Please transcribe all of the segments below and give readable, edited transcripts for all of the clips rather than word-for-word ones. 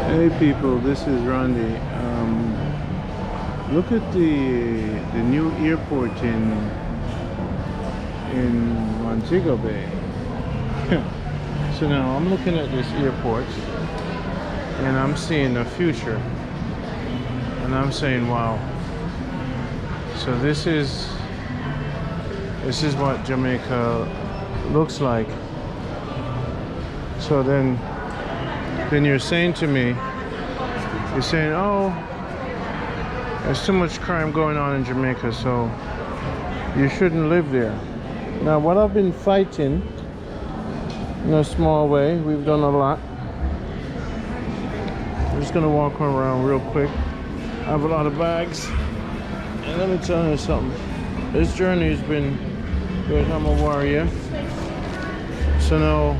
Hey people, this is Randy. Look at the new airport in Montego Bay. So now I'm looking at this airport and I'm seeing the future, and I'm saying, wow. So this is what Jamaica looks like. So then you're saying to me, you're saying, oh, there's too much crime going on in Jamaica, so you shouldn't live there. Now, what I've been fighting in a small way, we've done a lot. I'm just gonna walk around real quick. I have a lot of bags, and let me tell you something. This journey has been good. I'm a warrior. So now,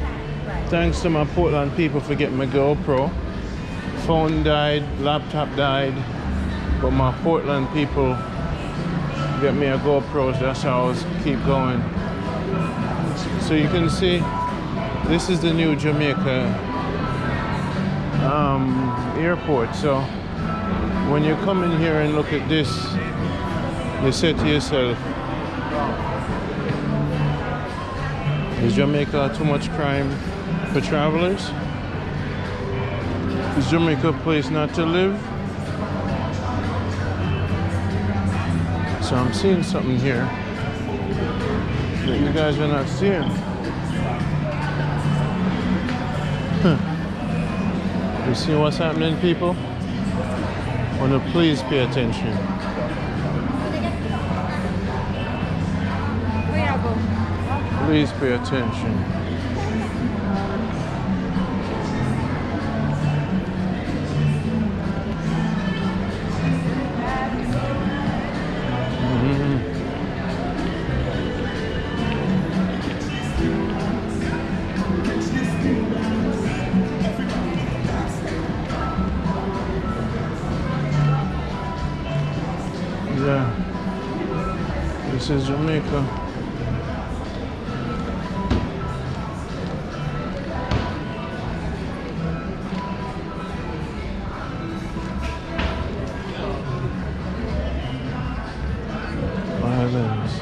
thanks to my Portland people for getting my GoPro. Phone died, laptop died, but my Portland people get me a GoPro, so that's how I was keep going. So you can see, this is the new Jamaica airport. So when you come in here and look at this, you say to yourself, is Jamaica too much crime for travelers? Is Jamaica a place not to live? So I'm seeing something here that you guys are not seeing. You see what's happening, people? I want to please pay attention. Please pay attention. Yeah, this is Jamaica. Islands.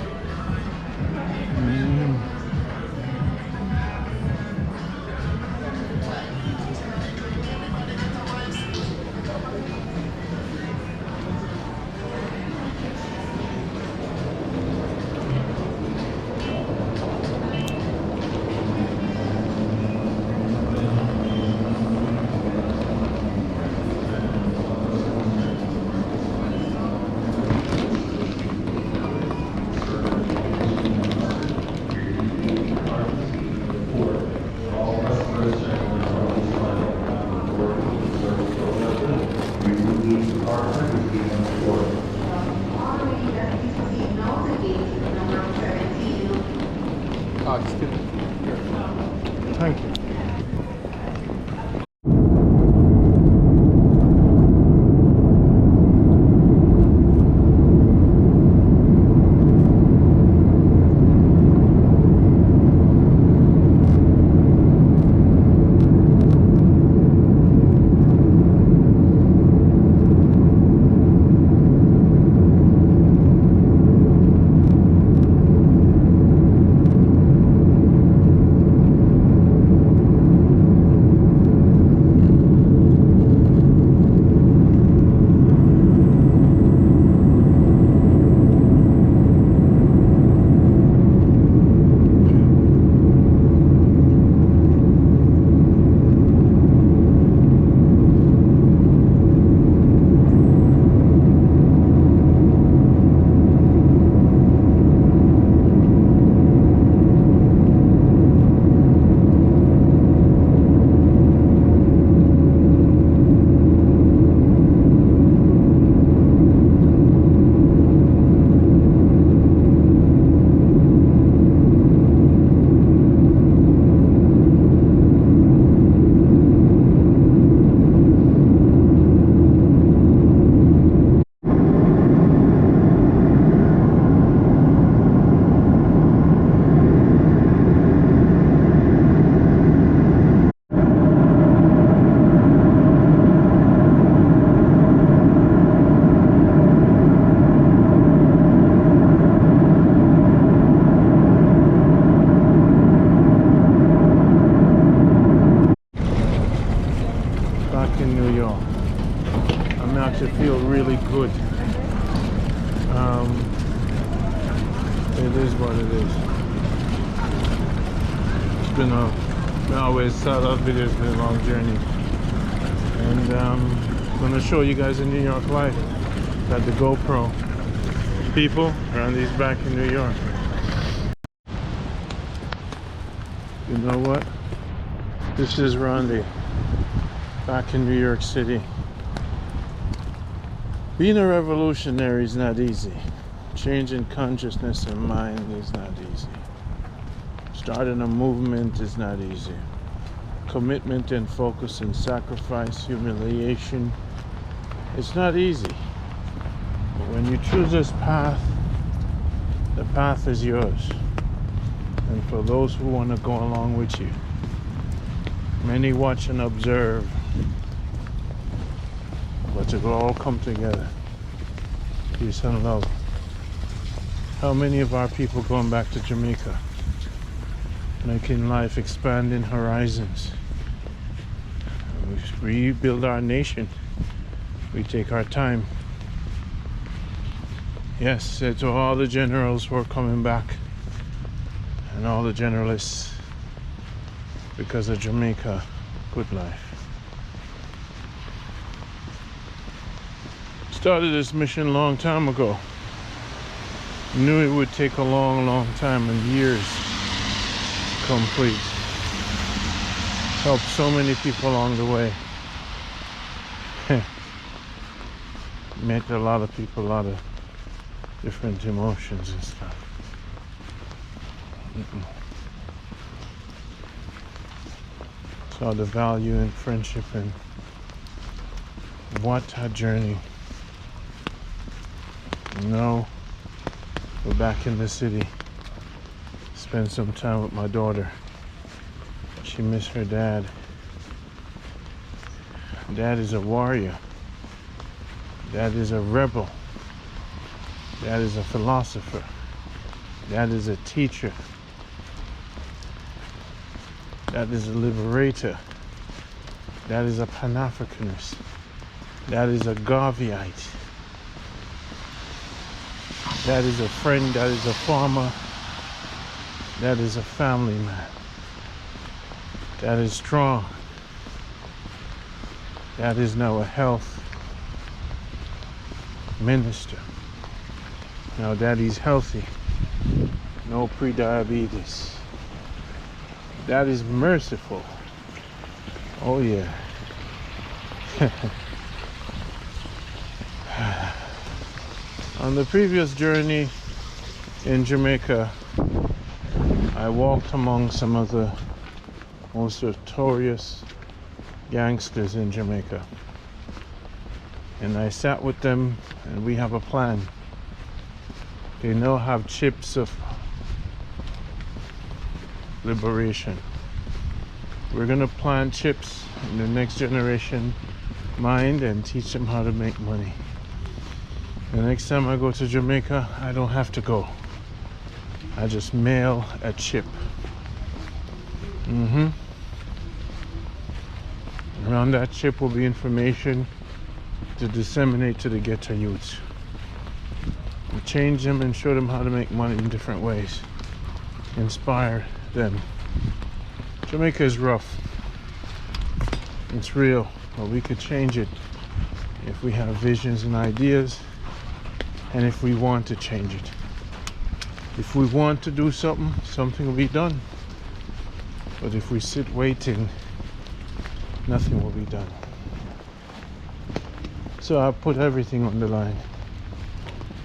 back in New York. I'm actually feel really good. It is what it is. It's been I always start out videos, been a long journey. And I'm gonna show you guys a New York life. Got the GoPro. People around these back in New York. You know what? This is Randy back in New York City. Being a revolutionary is not easy. Changing consciousness and mind is not easy. Starting a movement is not easy. Commitment and focus and sacrifice, humiliation, it's not easy. But when you choose this path, the path is yours. And for those who want to go along with you, many watch and observe, but it will all come together. Peace and love. How many of our people going back to Jamaica, making life, expanding horizons? We rebuild our nation. We take our time. Yes, to all the generals who are coming back and all the generalists because of Jamaica Good Life. Started this mission a long time ago. Knew it would take a long time and years to complete. Helped so many people along the way. Met a lot of people, a lot of different emotions and stuff. Saw the value in friendship and what a journey. Now we're back in the city. Spend some time with my daughter. She missed her dad. Dad is a warrior. Dad is a rebel. Dad is a philosopher. Dad is a teacher. Dad is a liberator. Dad is a Pan-Africanist. Dad is a Garveyite. Dad is a friend. Dad is a farmer. Dad is a family man. Dad is strong. Dad is now a health minister. Now Daddy's healthy. No pre-diabetes. Dad is merciful. Oh yeah. On the previous journey in Jamaica, I walked among some of the most notorious gangsters in Jamaica. And I sat with them and we have a plan. They now have chips of liberation. We're gonna plant chips in the next generation mind and teach them how to make money. The next time I go to Jamaica, I don't have to go. I just mail a chip. Around that chip will be information to disseminate to the ghetto youths. We change them and show them how to make money in different ways. Inspire them. Jamaica is rough. It's real, but we could change it if we have visions and ideas, and if we want to change it. If we want to do something, something will be done. But if we sit waiting, nothing will be done. So I put everything on the line.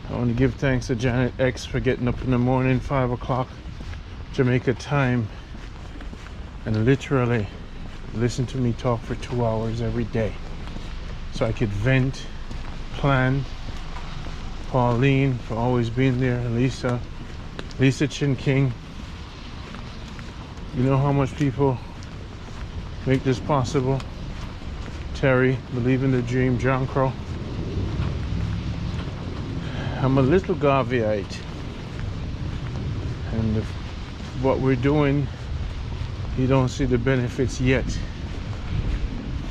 I want to give thanks to Janet X for getting up in the morning, 5 o'clock Jamaica time, and literally listen to me talk for 2 hours every day. So I could vent, plan. Pauline for always being there. Lisa Chin King. You know how much people make this possible? Terry, Believe in the Dream, John Crow. I'm a little Garveyite, and what we're doing, you don't see the benefits yet.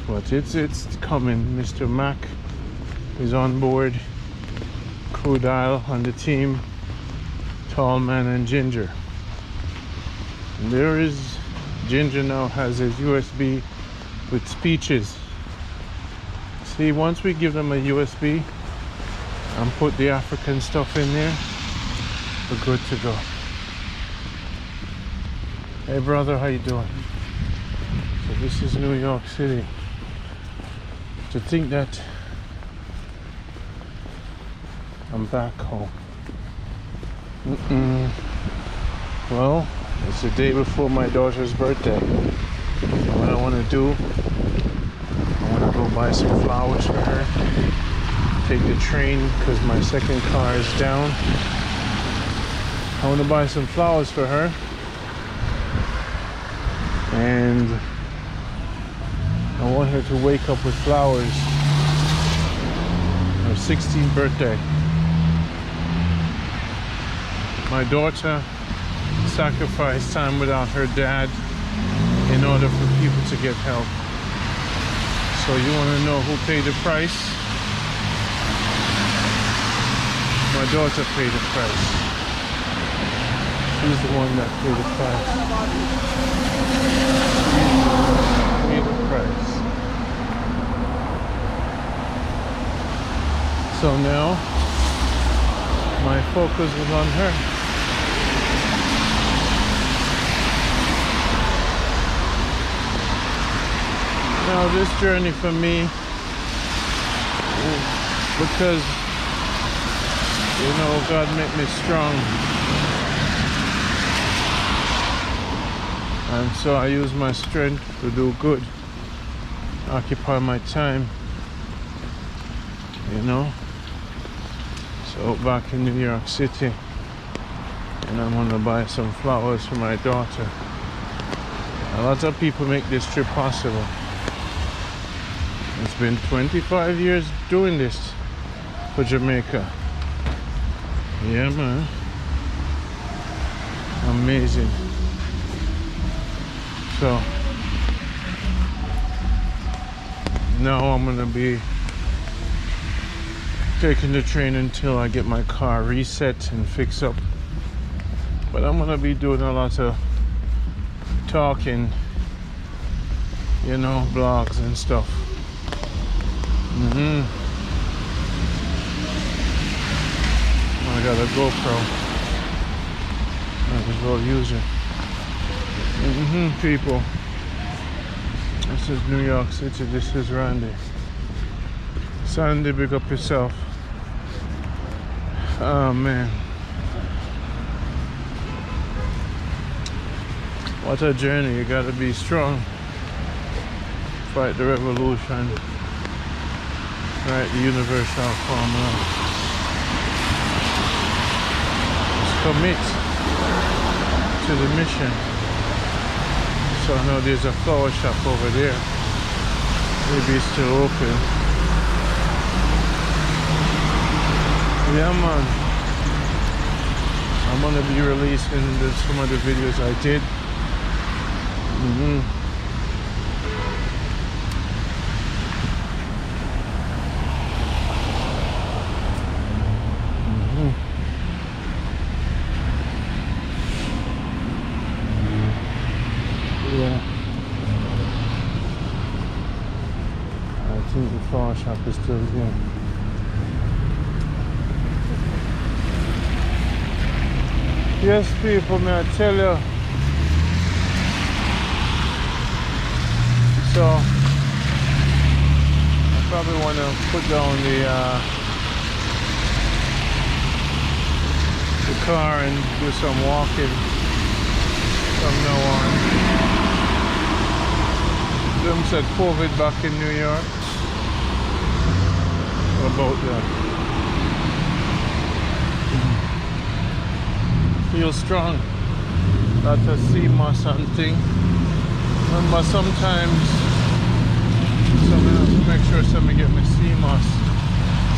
But it's coming. Mr. Mac is on board. Crew Dial on the team. Tall Man and Ginger. And there is Ginger now has his USB with speeches. See, once we give them a USB and put the African stuff in there, we're good to go. Hey brother, how you doing? So this is New York City. To think that I'm back home. Well, it's the day before my daughter's birthday. What I want to do, I want to go buy some flowers for her. Take the train because my second car is down. I want to buy some flowers for her. And I want her to wake up with flowers. Her 16th birthday. My daughter sacrificed time without her dad in order for people to get help. So you want to know who paid the price? My daughter paid the price. She's the one that paid the price. Paid the price. So now my focus is on her. Now this journey for me, because you know God made me strong, and so I use my strength to do good, occupy my time, you know. So back in New York City, and I'm gonna buy some flowers for my daughter. A lot of people make this trip possible. It's been 25 years doing this for Jamaica. Yeah, man. Amazing. So now I'm gonna be taking the train until I get my car reset and fixed up. But I'm gonna be doing a lot of talking, you know, blogs and stuff. I got a GoPro. Might as well use it. People. This is New York City. This is Randy. Sandy, big up yourself. Oh man. What a journey. You gotta be strong. Fight the revolution. Right, the universal formula. Just commit to the mission. So I know there's a flower shop over there. Maybe it's still open. Yeah man. I'm gonna be releasing some of the videos I did. I think the flower shop is still here. Yes, people, may I tell you. So I probably want to put down the car and do some walking from now on. Them said COVID back in New York. What about that? Feel strong. Lot of sea moss and thing. But sometimes someone has to make sure somebody get my sea moss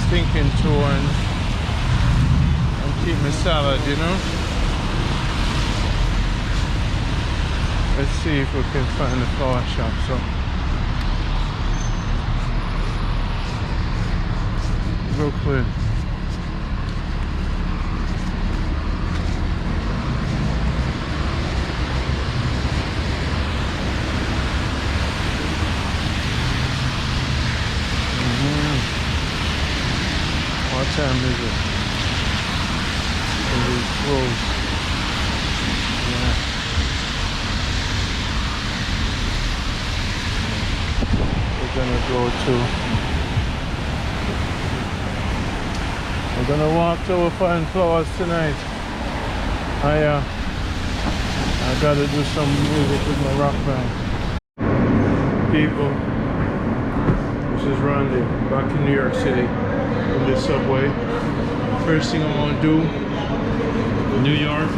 stinking too and keep my salad, you know. Let's see if we can find the flower shop. So Brooklyn. What time is it? It is closed. Yeah. We're gonna walk to Fine Flowers tonight. I gotta do some music with my rock band. People, this is Randy, back in New York City, in the subway. First thing I want to do, New York,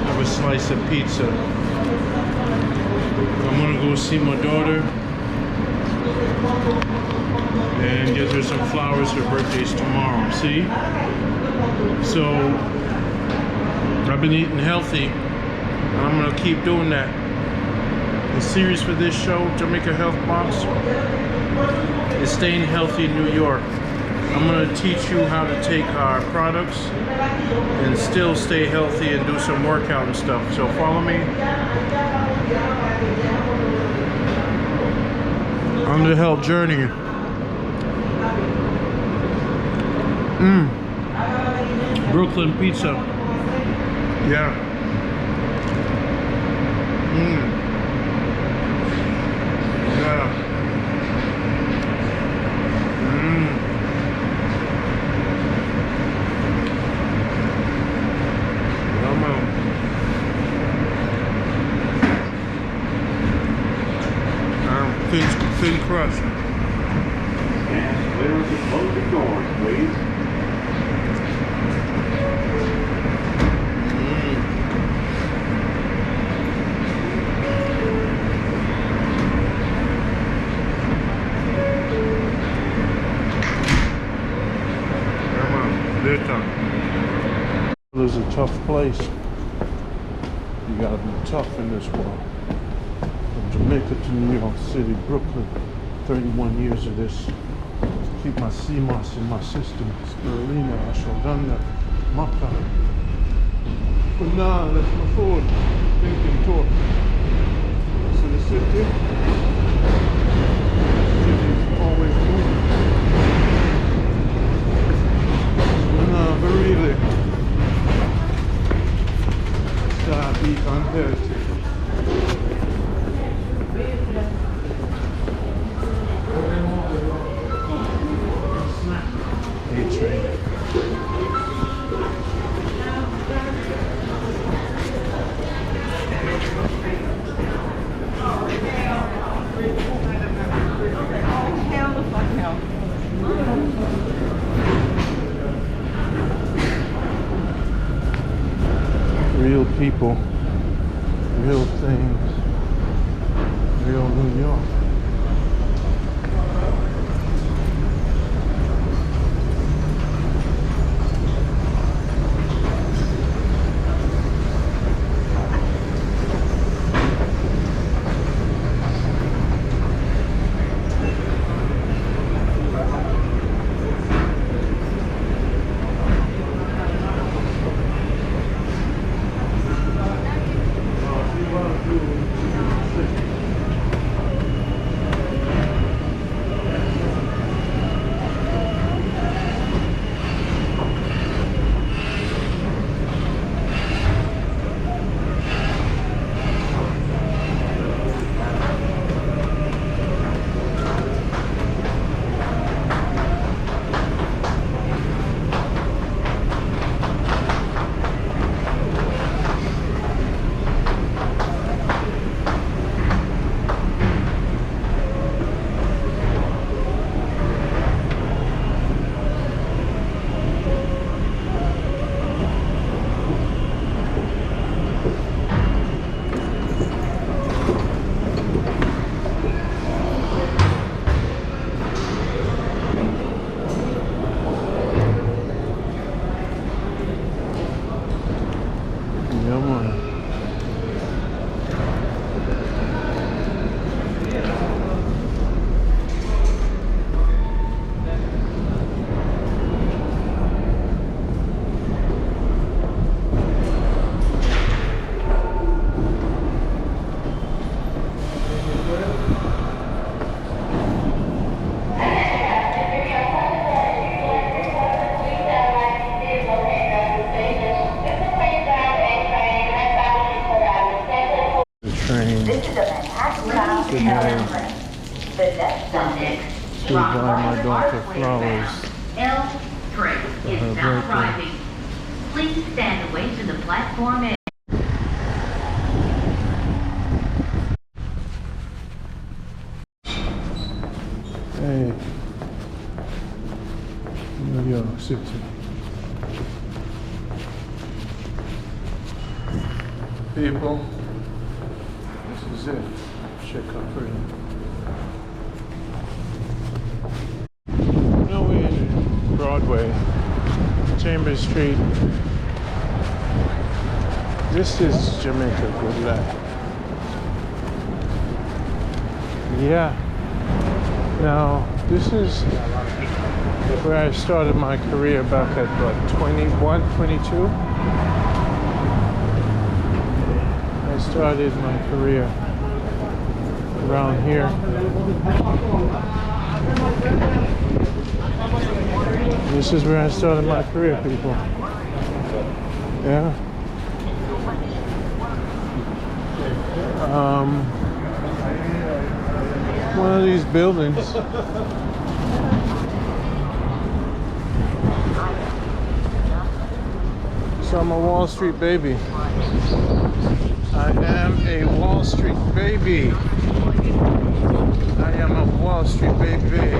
have a slice of pizza. I'm gonna go see my daughter and get her some flowers. Her birthday's tomorrow, see? So, I've been eating healthy, and I'm gonna keep doing that. The series for this show, Jamaica Health Box, is staying healthy in New York. I'm gonna teach you how to take our products and still stay healthy and do some workout and stuff. So follow me on the health journey. Brooklyn pizza. Yeah. Yeah. Come on. Thin crust. And clear the closing doors, please. It's a tough place. You gotta be tough in this world. From Jamaica to New York City, Brooklyn, 31 years of this. Keep my CMOS in my system. Spirulina, ashwagandha, maca. But now that's my phone. Thinking talk. So the city is always moving. No, but really. Be unhealthy. A-train. Real people, real things, real New York. to buy my daughter flowers L train for is her now birthday. arriving. Please stand away to the platform edge. Hey, New York City. People, this is it. Check out for you. Now we're in Broadway, Chambers Street. This is Jamaica Good Life. Yeah. Now, this is where I started my career back at what, 21, 22? I started my career around here. This is where I started my career, people. Yeah. One of these buildings. So I'm a Wall Street baby. I am a Wall Street baby. I am a Wall Street baby.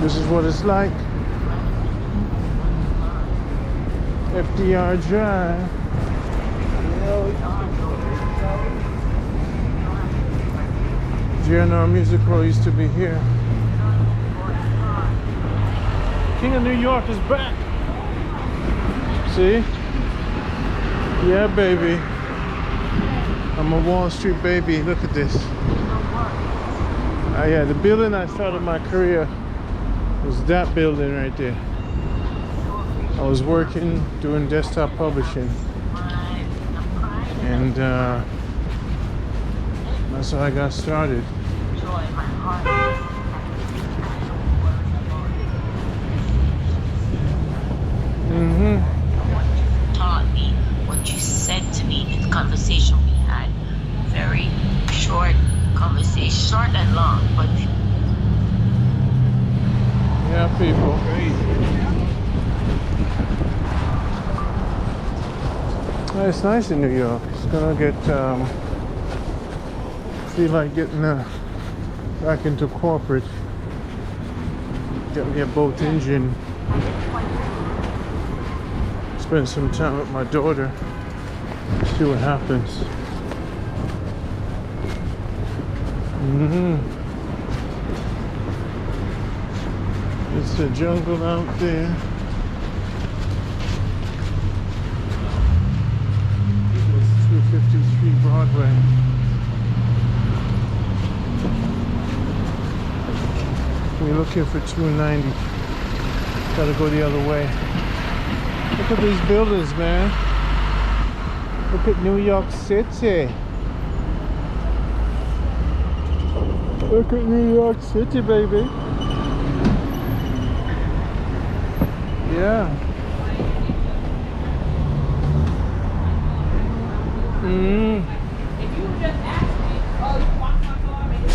This is what it's like. FDR Drive. GNR Music Hall used to be here. King of New York is back. See? Yeah, baby. I'm a Wall Street baby. Look at this. Yeah, the building I started my career was that building right there. I was working doing desktop publishing, and that's how I got started. Taught me what you said to me in the conversation we had. Very short conversation, short and long, but Yeah, people. It's nice in New York. It's gonna get feel like getting back into corporate. Get me a boat engine. Spend some time with my daughter. See what happens. It's the jungle out there. 253 Broadway. We're looking for 290. Gotta go the other way. Look at these buildings, man. Look at New York City. Look at New York City, baby. Yeah. If you just asked me, oh, you walked my car, maybe.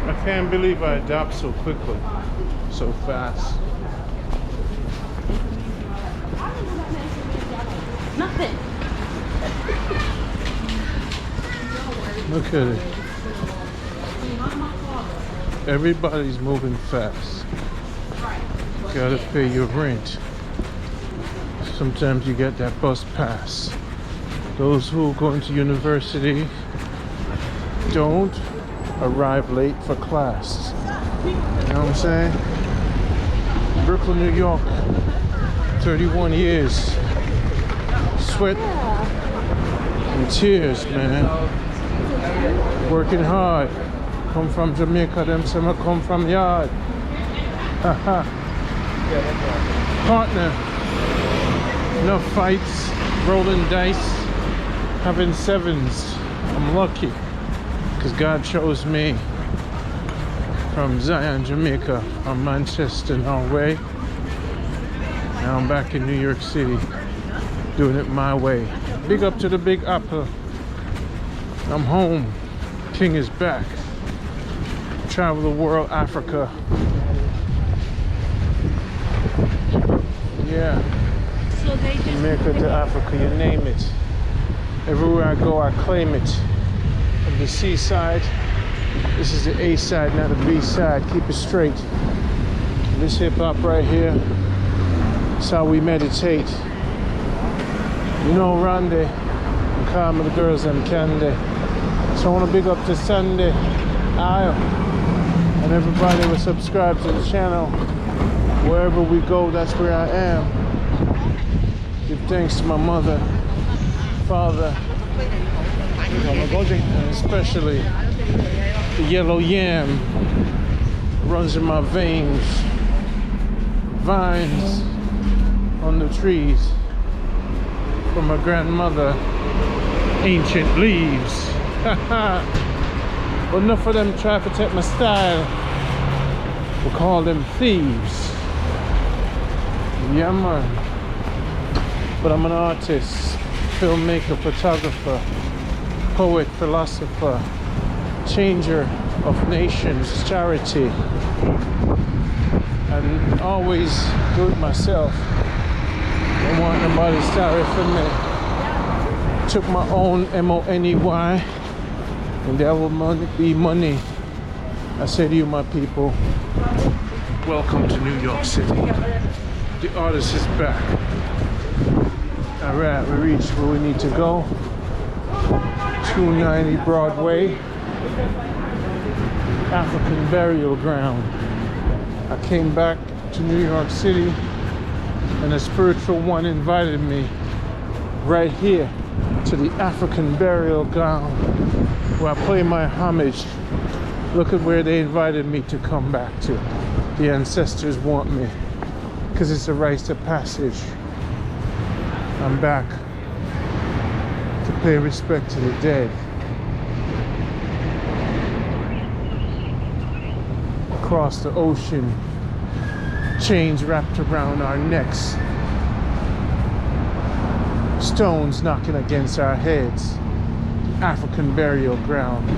I can't believe I adapt so quickly, so fast. Nothing. Look at it. Everybody's moving fast. You gotta pay your rent. Sometimes you get that bus pass. Those who go into university don't arrive late for class. You know what I'm saying? Brooklyn, New York, 31 years. Sweat and tears, man. Working hard. Come from Jamaica, them say I come from yard. Partner. Enough fights, rolling dice, having sevens. I'm lucky because God chose me from Zion, Jamaica, from Manchester, Norway. Now I'm back in New York City. doing it my way. Big up to the Big Apple. I'm home. King is back. Travel the world, Africa. Yeah. So they just Jamaica to Africa, you name it. Everywhere I go, I claim it. From the seaside, this is the A side, not the B side. Keep it straight. This hip hop right here, that's how we meditate. You know, Randy, I'm calm with the girls and candy. So I want to big up to Sunday, Isle, and everybody who subscribes to the channel. Wherever we go, that's where I am. Give thanks to my mother, father, and especially the yellow yam runs in my veins. Vines on the trees from my grandmother. Ancient leaves. But enough of them try to take my style. We'll call them thieves. Yeah, man. But I'm an artist, filmmaker, photographer, poet, philosopher, changer of nations, charity, and always do it myself. Don't want nobody sorry for me. Took my own money, and there will be money. I say to you, my people, welcome to New York City. The artist is back. All right, we reached where we need to go. 290 Broadway, African Burial Ground. I came back to New York City, and a spiritual one invited me right here to the African Burial Ground, where I play my homage. Look at where they invited me to come back to. The ancestors want me, because it's a rite of passage. I'm back to pay respect to the dead. Across the ocean, chains wrapped around our necks, stones knocking against our heads. African Burial Ground.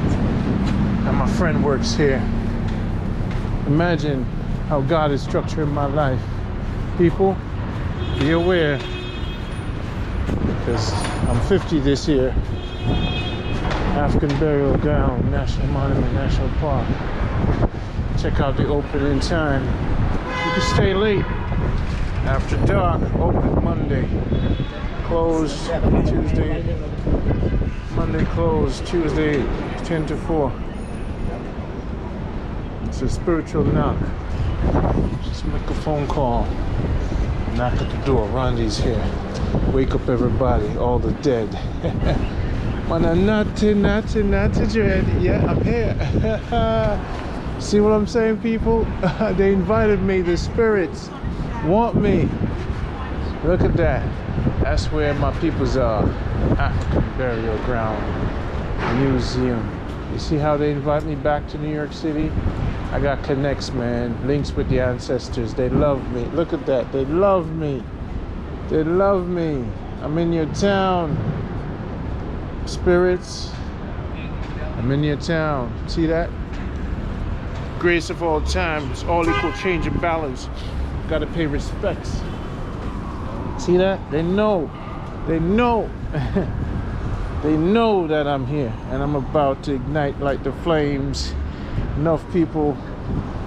And my friend works here. Imagine how God is structuring my life. People, be aware, because I'm 50 this year. African Burial Ground, National Monument, National Park. Check out the opening time. You can stay late. After dark, open Monday. Closed Tuesday. Monday closed, Tuesday 10 to 4. It's a spiritual knock. Just make a phone call. Knock at the door. Randy's here. Wake up everybody, all the dead. Man, I'm not dread. Yeah, I'm here. See what I'm saying, people? They invited me. The spirits want me. Look at that. That's where my peoples are. African Burial Ground Museum. You see how they invite me back to New York City? I got connects, man. Links with the ancestors. They love me. Look at that. They love me. They love me. I'm in your town. Spirits. I'm in your town. See that? Grace of all times. All equal change and balance. Gotta pay respects. See that? They know. They know. They know that I'm here and I'm about to ignite like the flames. Enough people,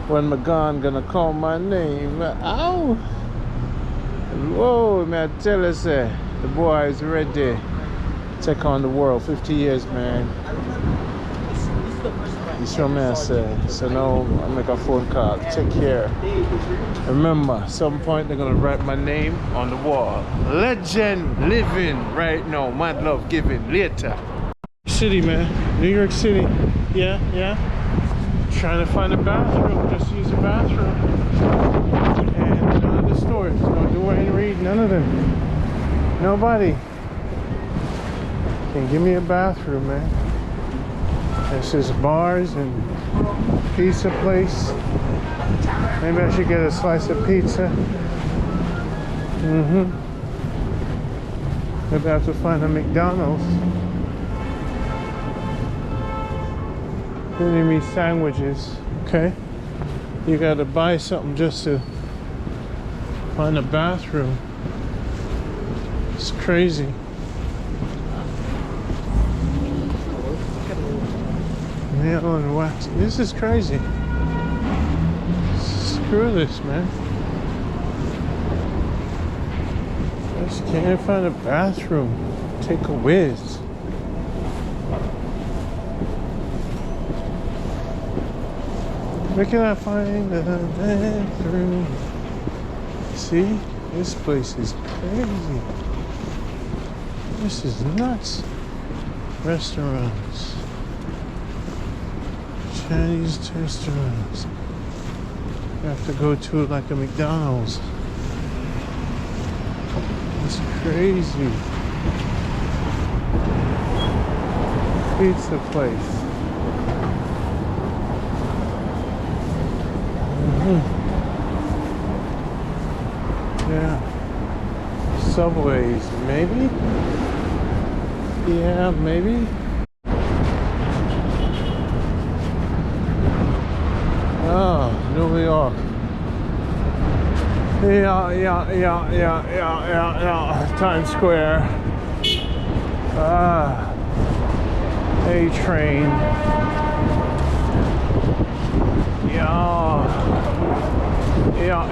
when I'm gone, gonna call my name. Ow! Whoa, man, I tell us the boy is ready. Take on the world. 50 years, man. You show me, I say. So now I make a phone call. Take care. Remember, at some point they're gonna write my name on the wall. Legend living right now. Mad love giving later. City, man. New York City. Yeah. Trying to find a bathroom. Just use a bathroom. And none of the stores. No Dwayne Reed. None of them. Nobody can give me a bathroom, man. It's just bars and pizza place. Maybe I should get a slice of pizza. We'd have to find a McDonald's. They need me sandwiches, okay? You gotta buy something just to find a bathroom. It's crazy. Nail and wax. This is crazy. Screw this, man. I just can't find a bathroom. Take a whiz. Where can I find a bathroom? See? This place is crazy. This is nuts. Restaurants. Chinese restaurants. You have to go to like a McDonald's. It's crazy. Pizza place. Yeah. Subways, maybe? Yeah, maybe. Oh, New York. Yeah. Times Square. A train. Yeah.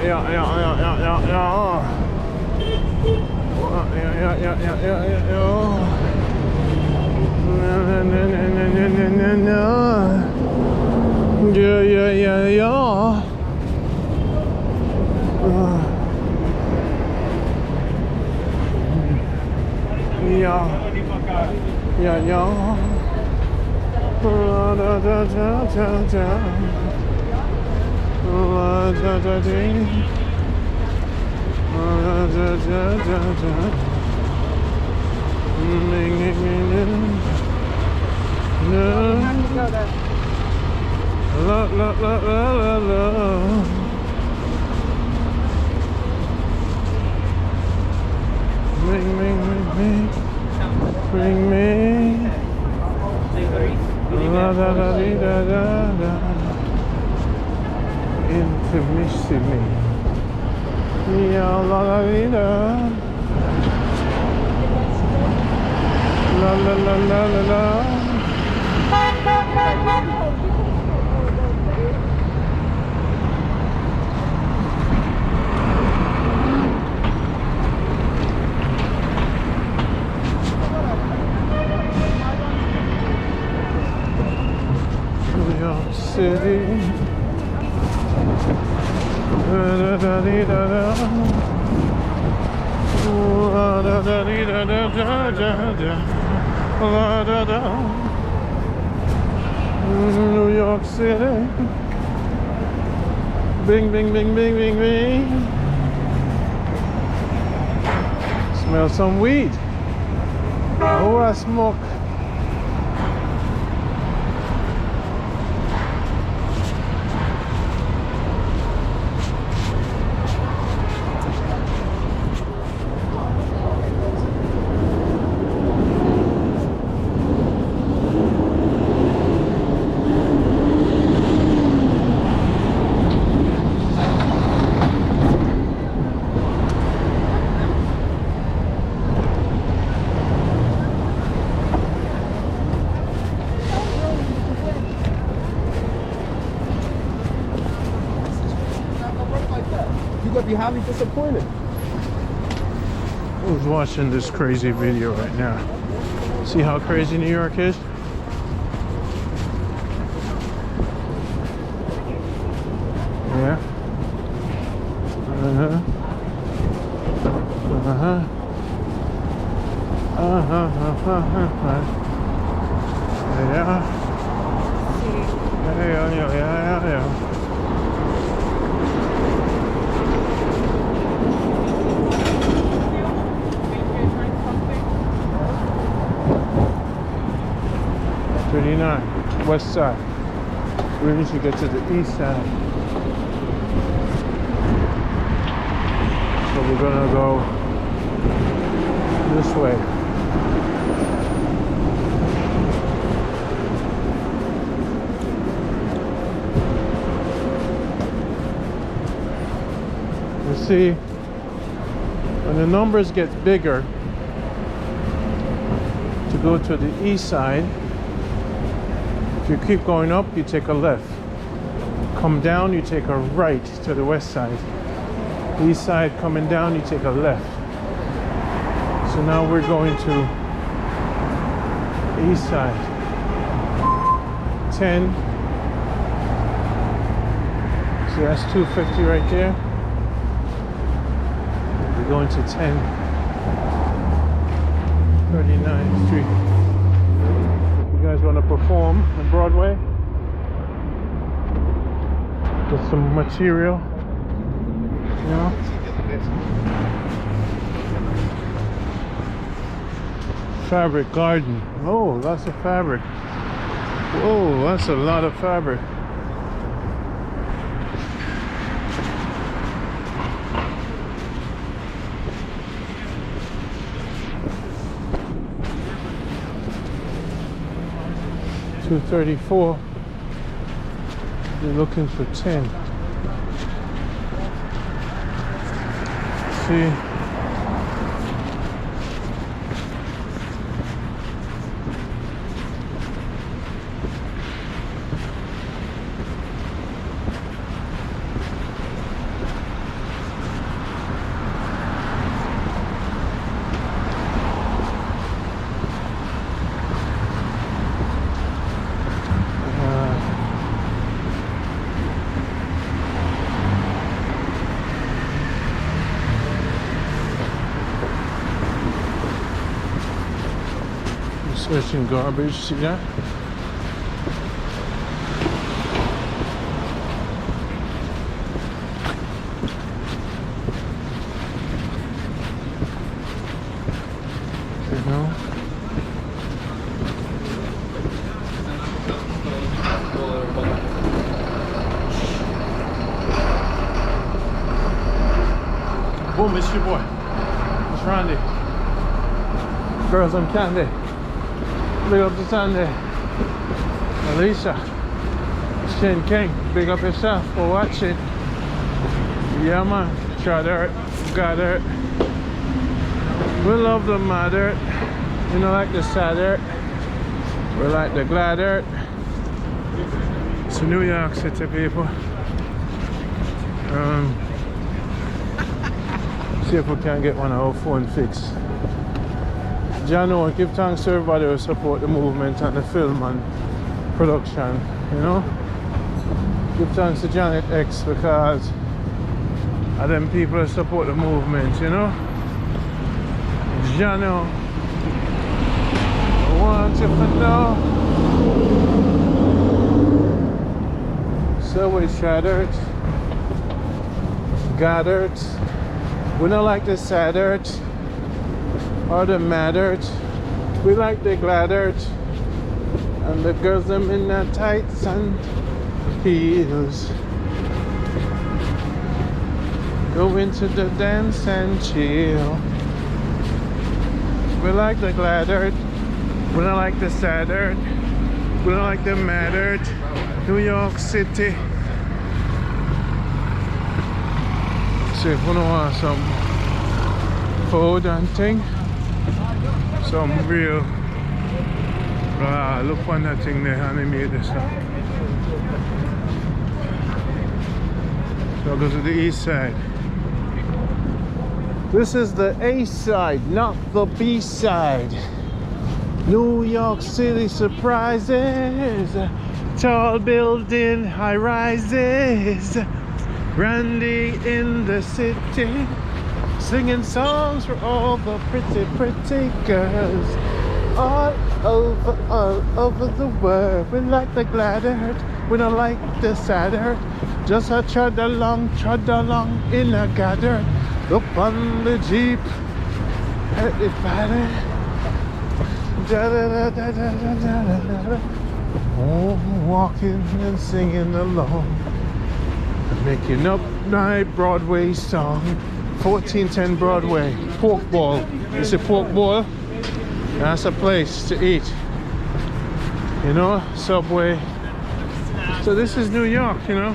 Bring me. Into Mississippi. La la la la la la la la. New York City. New York City. Bing, bing, bing, bing, bing, bing. Smell some weed. Oh, I smoke. Be highly disappointed. Who's watching this crazy video right now? See how crazy New York is? Yeah. Yeah. 39, west side. We need to get to the east side. So we're gonna go this way. You see, when the numbers get bigger, to go to the east side, if you keep going up, you take a left. Come down, you take a right to the west side. East side coming down, you take a left. So now we're going to east side. 10. So that's 250 right there. We're going to 10. 39th Street. You guys want to perform on Broadway? Get some material, you know? Fabric garden. Oh, lots of fabric. Whoa, that's a lot of fabric. $234. You're looking for 10. See? Searching garbage, see that? You know? Boom, it's your boy. It's Randy. Girls on candy. Big up to Sunday. Alicia. Shin King. Big up yourself for watching. Yeah man. Try dirt. Got dirt. We love the mad dirt. You know, like the sad dirt. We like the glad dirt. It's New York City people. See if we can get one of our phone fixed. Jano, give thanks to everybody who support the movement and the film and production, you know. Give thanks to Janet X because of them people who support the movement, you know. Jano, I want you to know. So we shattered, gathered. We don't like the sad dirt or the mad dirt. We like the glad dirt. And the girls them in their tights and heels. Go into the dance and chill. We like the glad dirt. We don't like the sad dirt. We don't like the mad dirt. New York City. See if we don't want some food and thing. Some real look on that thing there, animated stuff. So I'll go to the east side. This is the A side, not the B side. New York City surprises, tall building, high rises. Randy in the city, singing songs for all the pretty, pretty girls all over the world. We like the glad dirt, we don't like the sad dirt. Just a trod along in a gather. Up on the Jeep at the valley. Oh, walking and singing along, making up my Broadway song 1410 Broadway. Pork Ball. It's a pork ball. That's a place to eat. You know, Subway. So this is New York, you know.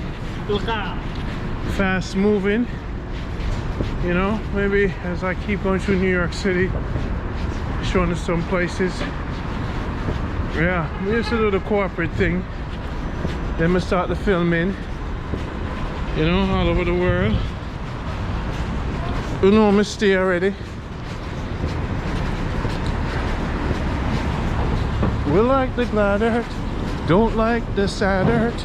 Fast moving. You know, maybe as I keep going through New York City, showing us some places. Yeah, we used to do the corporate thing. Then we start the filming. You know, all over the world. You know me stay already. We like the glad earth, don't like the sad earth.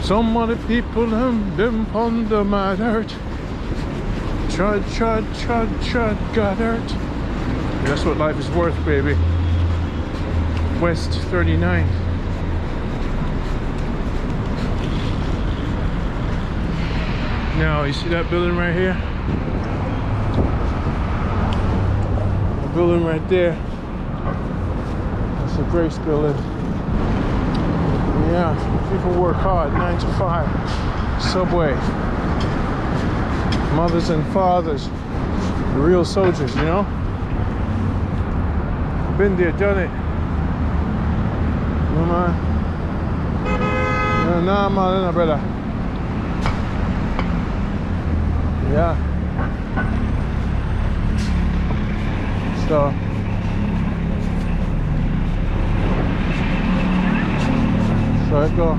Some of the people them on the mad earth. Chud, chud, chud, chud, God earth. That's what life is worth, baby. West 39. Now, you see that building right here? The building right there. That's the Grace building. Yeah, people work hard, 9 to 5. Subway. Mothers and fathers. The real soldiers, you know? Been there, done it. No, man. No, man, no, brother. Yeah. So it go.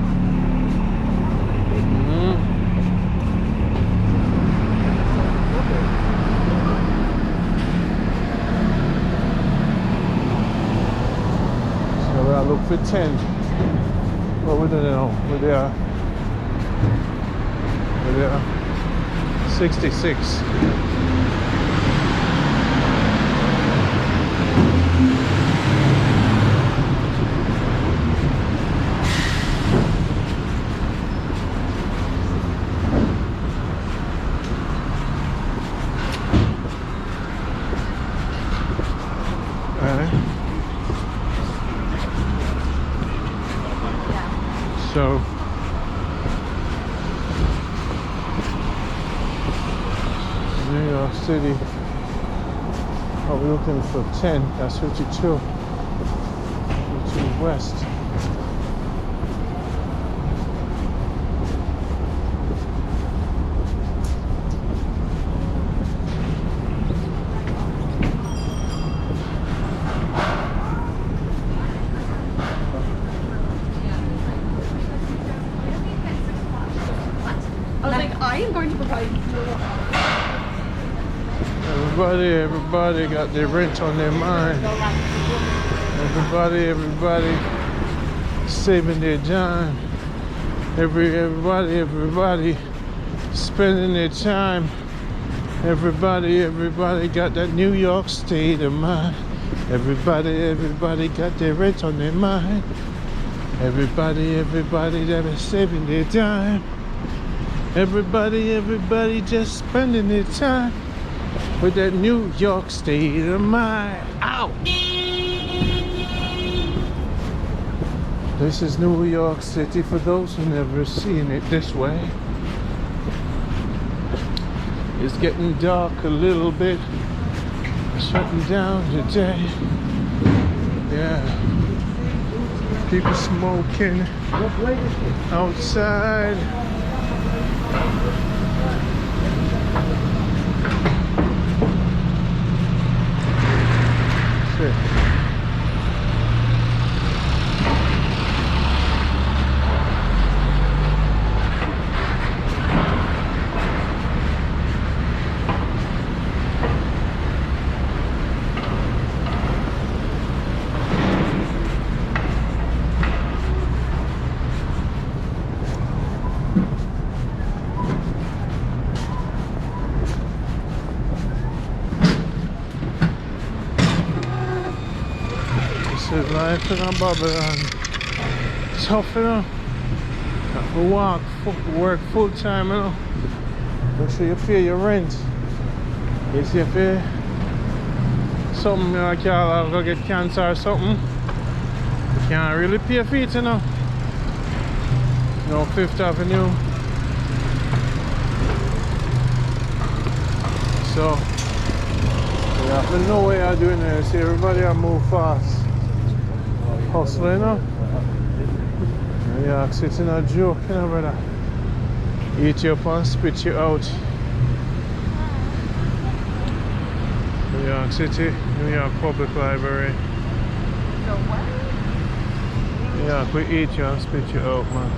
So I look for 10. But we don't know. We're there. 66. So New York City, are we looking for 10? That's 52. 52 West. I was like, I am going to provide Everybody got their rent on their mind. Everybody saving their dime. Everybody spending their time. Everybody got that New York state of mind. Everybody got their rent on their mind. Everybody that is saving their time. Everybody just spending their time with that New York state of mind. Ow! This is New York City for those who never seen it this way. It's getting dark a little bit. Shutting down today. Yeah. People smoking outside. Shit. Life in a Babylon. Tough, you know. Have to work full time, you know. Make sure you pay your rent. You see, if you something like y'all go get cancer or something, you can't really pay for it, you know. No, 5th Avenue. So yeah, but no way I'm doing this. See, everybody I move fast. Hustling, you know? New York City not a joke, you know, brother. Eat you up and spit you out. New York City, New York Public Library. New York, we eat you and spit you out, man.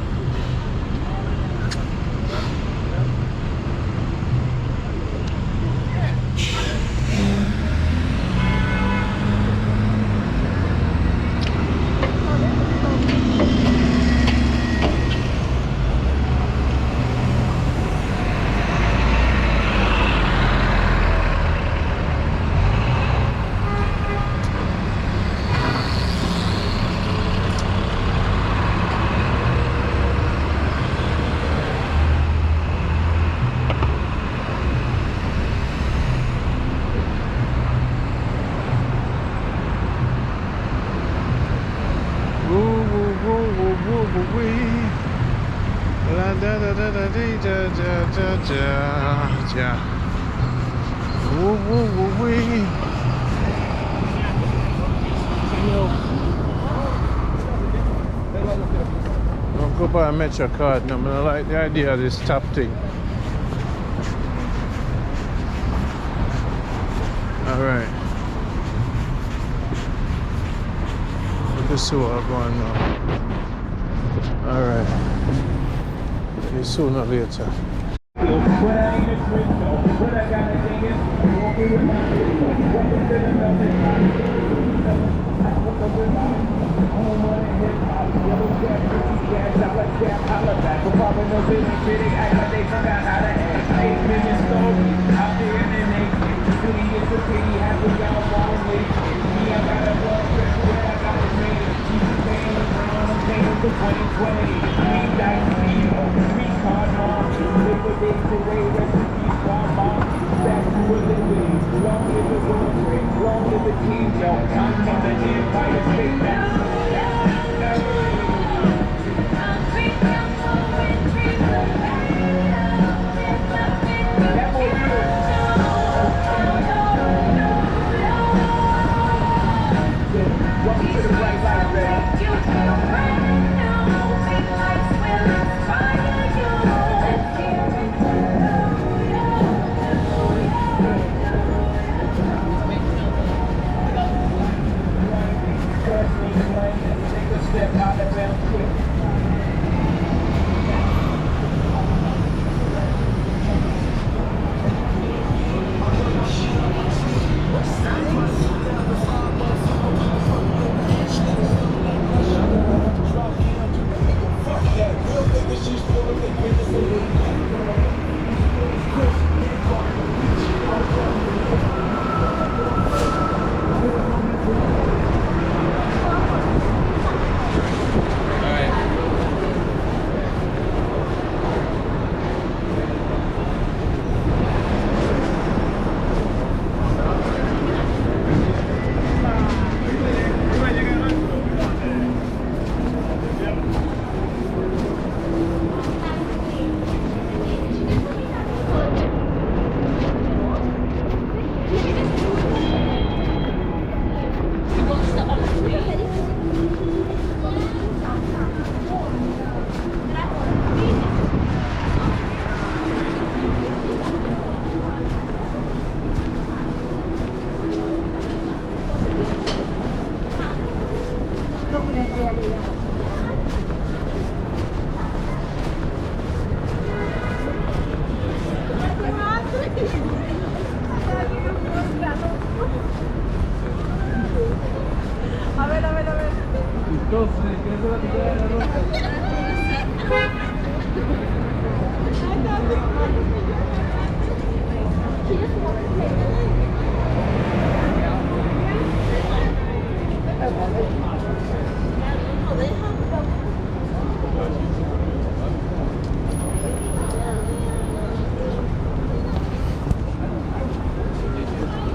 La da da da da dee da da da da. Yeah. Woo woo woo wee. I'll go buy a Metro card now. I like the idea of this top thing. Alright. Let's see what I'm going on. Alright. Sooner or later.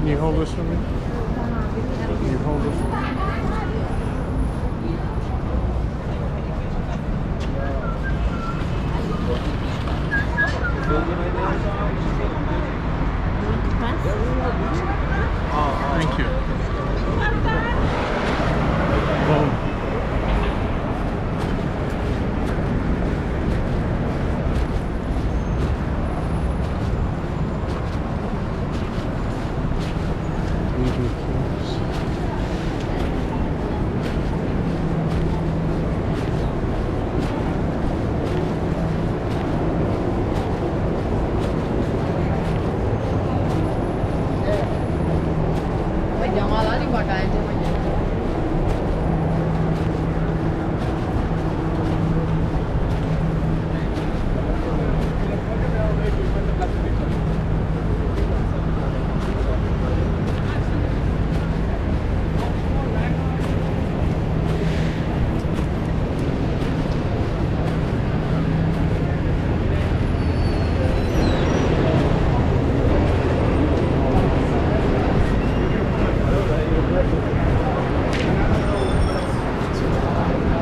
Can you hold this for me? Can you hold this for me? el de mañana.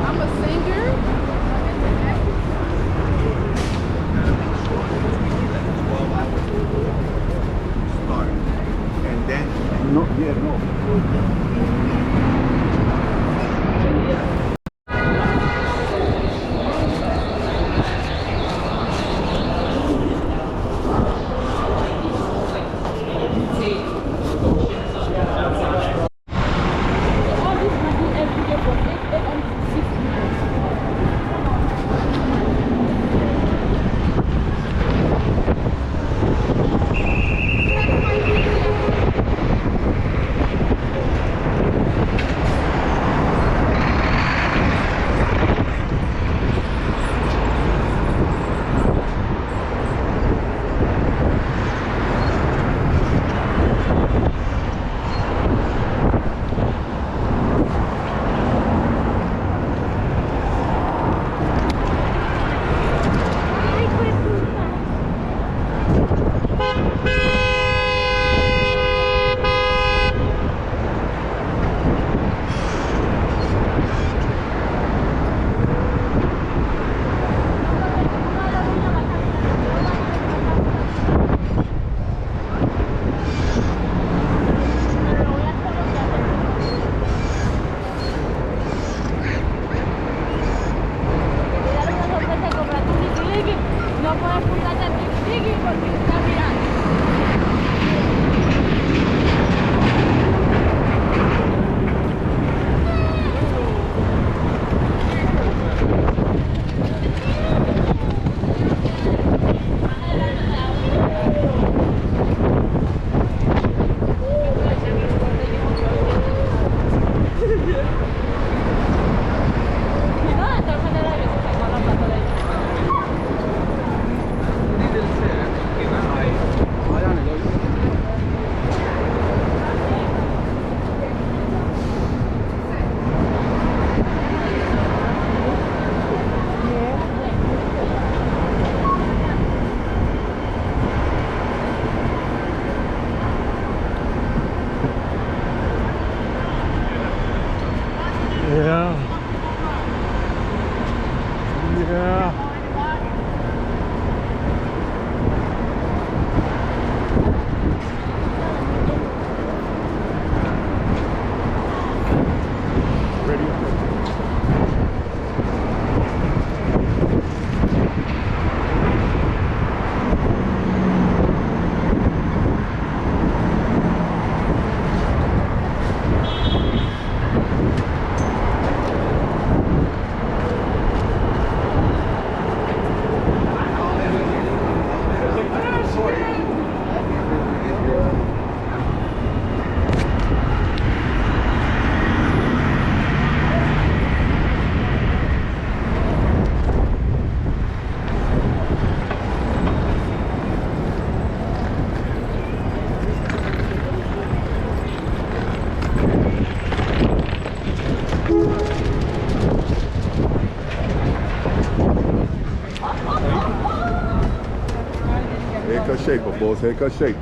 I'm a singer. Start. And then, no, yeah, no. All this we do every day from 8 a.m. to 6 p.m. No puedes juntarte a ti, porque está mirando. No, de todas maneras yo se sacó la plata de ella. Yeah. Yeah. Haircut shaper, boss. Haircut shaper.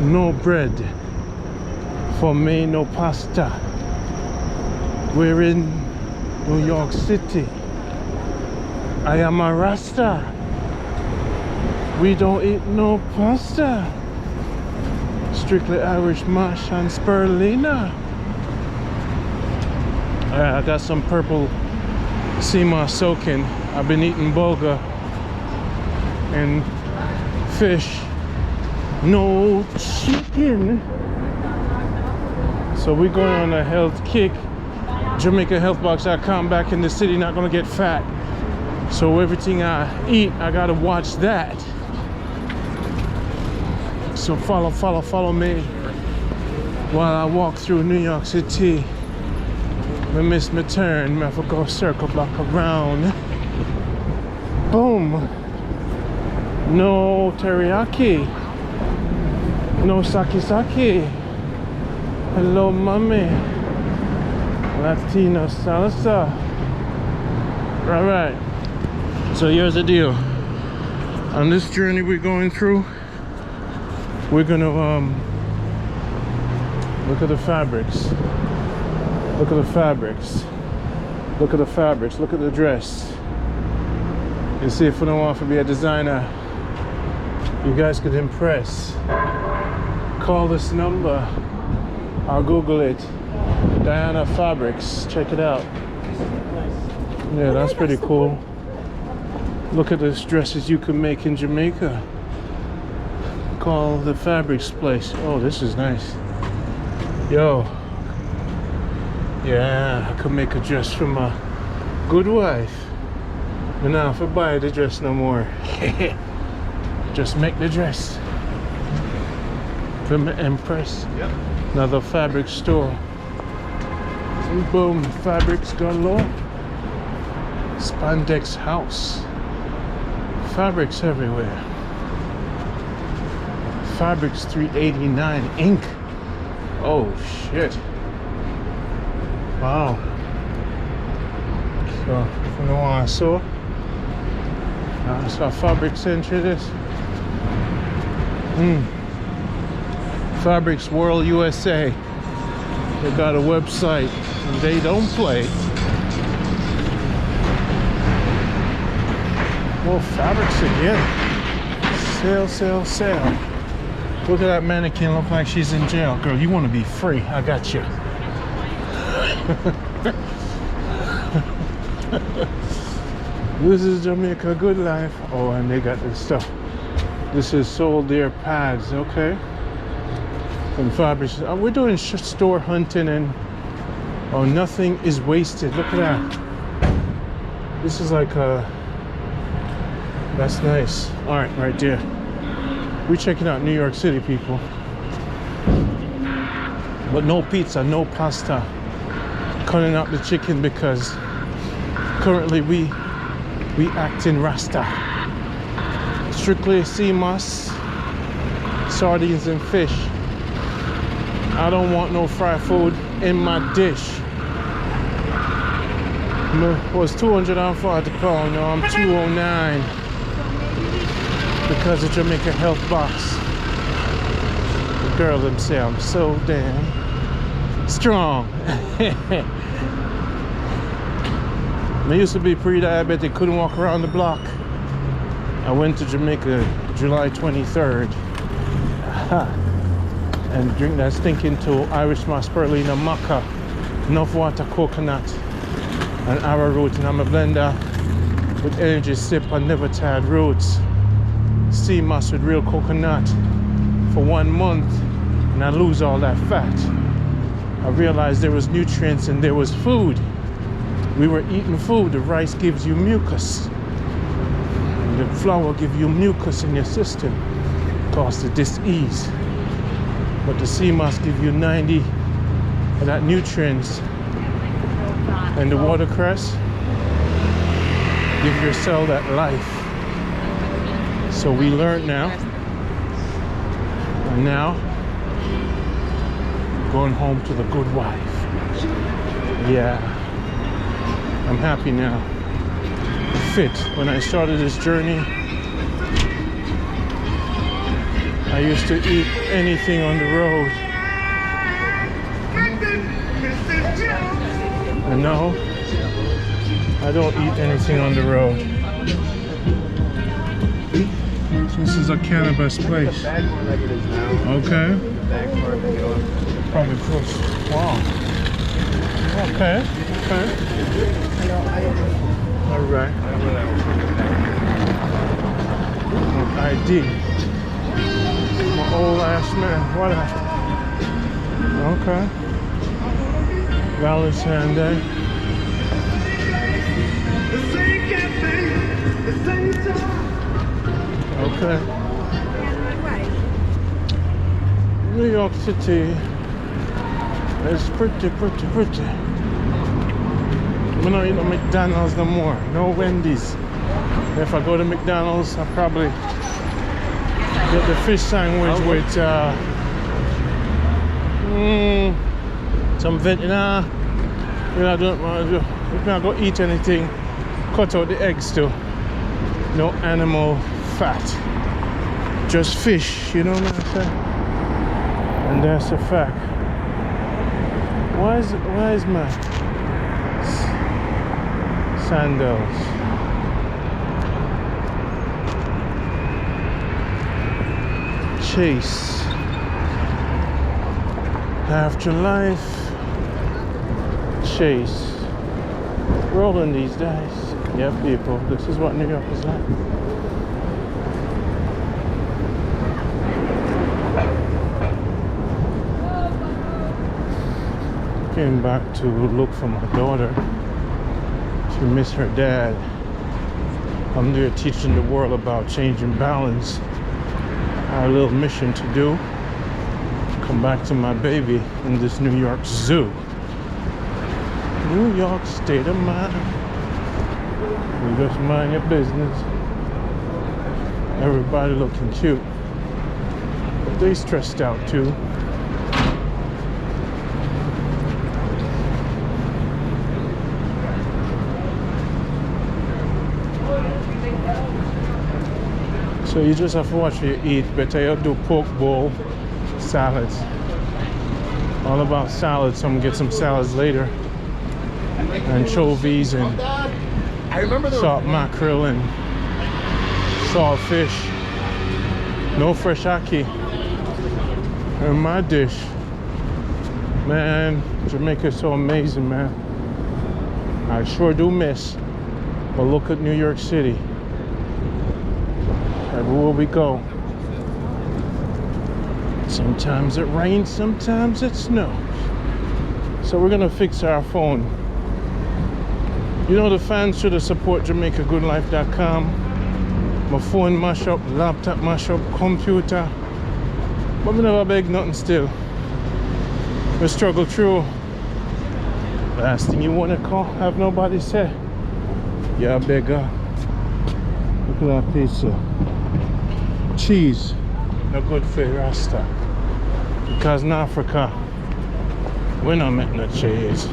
No bread. For me, no pasta. We're in New York City. I am a Rasta. We don't eat no pasta. Strictly Irish mash and spirulina. I got some purple sea moss soaking. I've been eating bulgur and fish, no chicken. So we're going on a health kick. JamaicaHealthBox.com, back in the city, not gonna get fat. So everything I eat, I gotta watch that. So follow me while I walk through New York City. I miss my turn, I have to go circle block around. Boom. No teriyaki. No sake. Hello, mommy. Latino salsa. Right. So here's the deal. On this journey we're going through, we're gonna look at the fabrics. Look at the fabrics. Look at the fabrics. Look at the dress. And see if we don't want to be a designer, you guys could impress. Call this number. I'll Google it. Diana Fabrics. Check it out. Yeah, that's pretty cool. Look at those dresses you can make in Jamaica. Call the fabrics place. Oh, this is nice. Yo. Yeah, I could make a dress for my good wife. But now if I buy the dress no more. Just make the dress. From Empress. Yep. Another fabric store. And boom, fabrics galore. Spandex house. Fabrics everywhere. Fabrics 389 ink. Oh shit. Wow. So from the one I saw Fabric Century this. Fabrics World USA. They got a website and they don't play. More fabrics again. Sale. Look at that mannequin, look like she's in jail. Girl, you want to be free. I got you. This is Jamaica Good Life. Oh, and they got this stuff. This is sold their pads, okay? From fabrics. We're doing store hunting and oh, nothing is wasted. Look at that. This is like a. That's nice. All right there. We're checking out New York City, people. But no pizza, no pasta. Cutting out the chicken because currently we acting Rasta. Strictly sea moss, sardines and fish. I don't want no fried food in my dish. I was 240 pounds, now I'm 209 because of Jamaica Health Box. The girl them say I'm so damn strong. I used to be pre-diabetic, couldn't walk around the block. I went to Jamaica July 23rd and drink that stinking to Irish moss, spirulina, maca, enough water, coconut, and arrowroot, and I'm a blender with energy sip and never tired roots. Sea moss with real coconut for 1 month, and I lose all that fat. I realized there was nutrients and there was food. We were eating food. The rice gives you mucus. The flour gives you mucus in your system, cause the dis-ease. But the sea moss give you 90 of that nutrients, and the watercress give your cell that life. So we learned now, and now going home to the good wife. Yeah, I'm happy now. Fit. When I started this journey, I used to eat anything on the road. And now, I don't eat anything on the road. This is a cannabis place. Okay. Probably close. Wow. Okay. Okay. All right. ID. My old ass man. What? Okay. Valentine's Day. Okay. New York City. It's pretty. I'm not eating McDonald's no more. No Wendy's. If I go to McDonald's, I'll probably get the fish sandwich with some Vietnam. I don't want to. If I go eat anything, cut out the eggs too. No animal fat. Just fish, you know what I'm saying? And that's a fact. Why is my sandals? Chase. Afterlife. Chase. Rolling these days. Yeah, people. This is what New York is like. Came back to look for my daughter. She missed her dad. I'm there teaching the world about changing balance. Our little mission to do. Come back to my baby in this New York Zoo. New York state of mind. You just mind your business. Everybody looking cute. But they stressed out too. So you just have to watch what you eat. Better you do pork bowl, salads. All about salads. So I'm gonna get some salads later. Anchovies and salt mackerel and salt fish. No fresh ackee in my dish. Man, Jamaica is so amazing, man. I sure do miss. But look at New York City. Everywhere we go. Sometimes it rains, sometimes it snows. So we're gonna fix our phone. You know, the fans should have support JamaicaGoodLife.com. My phone mash up, laptop mash up, computer. But we never beg nothing still. We struggle through. Last thing you wanna call, have nobody say, yeah, beggar. Look at that pizza. Cheese, no good for Rasta. Because in Africa, we're not making no cheese.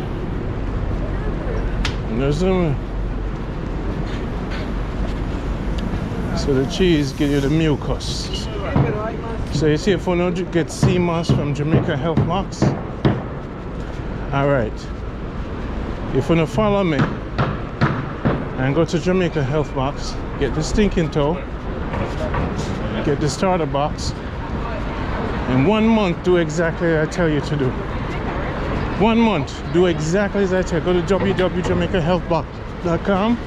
So the cheese gives you the mucus. So you see, if you don't get CMOS from Jamaica Health Box, alright. If you don't follow me and go to Jamaica Health Box, get the stinking toe, get the starter box. In 1 month, do exactly as I tell you to do. 1 month, do exactly as I tell you. Go to www.jamaicahealthbox.com.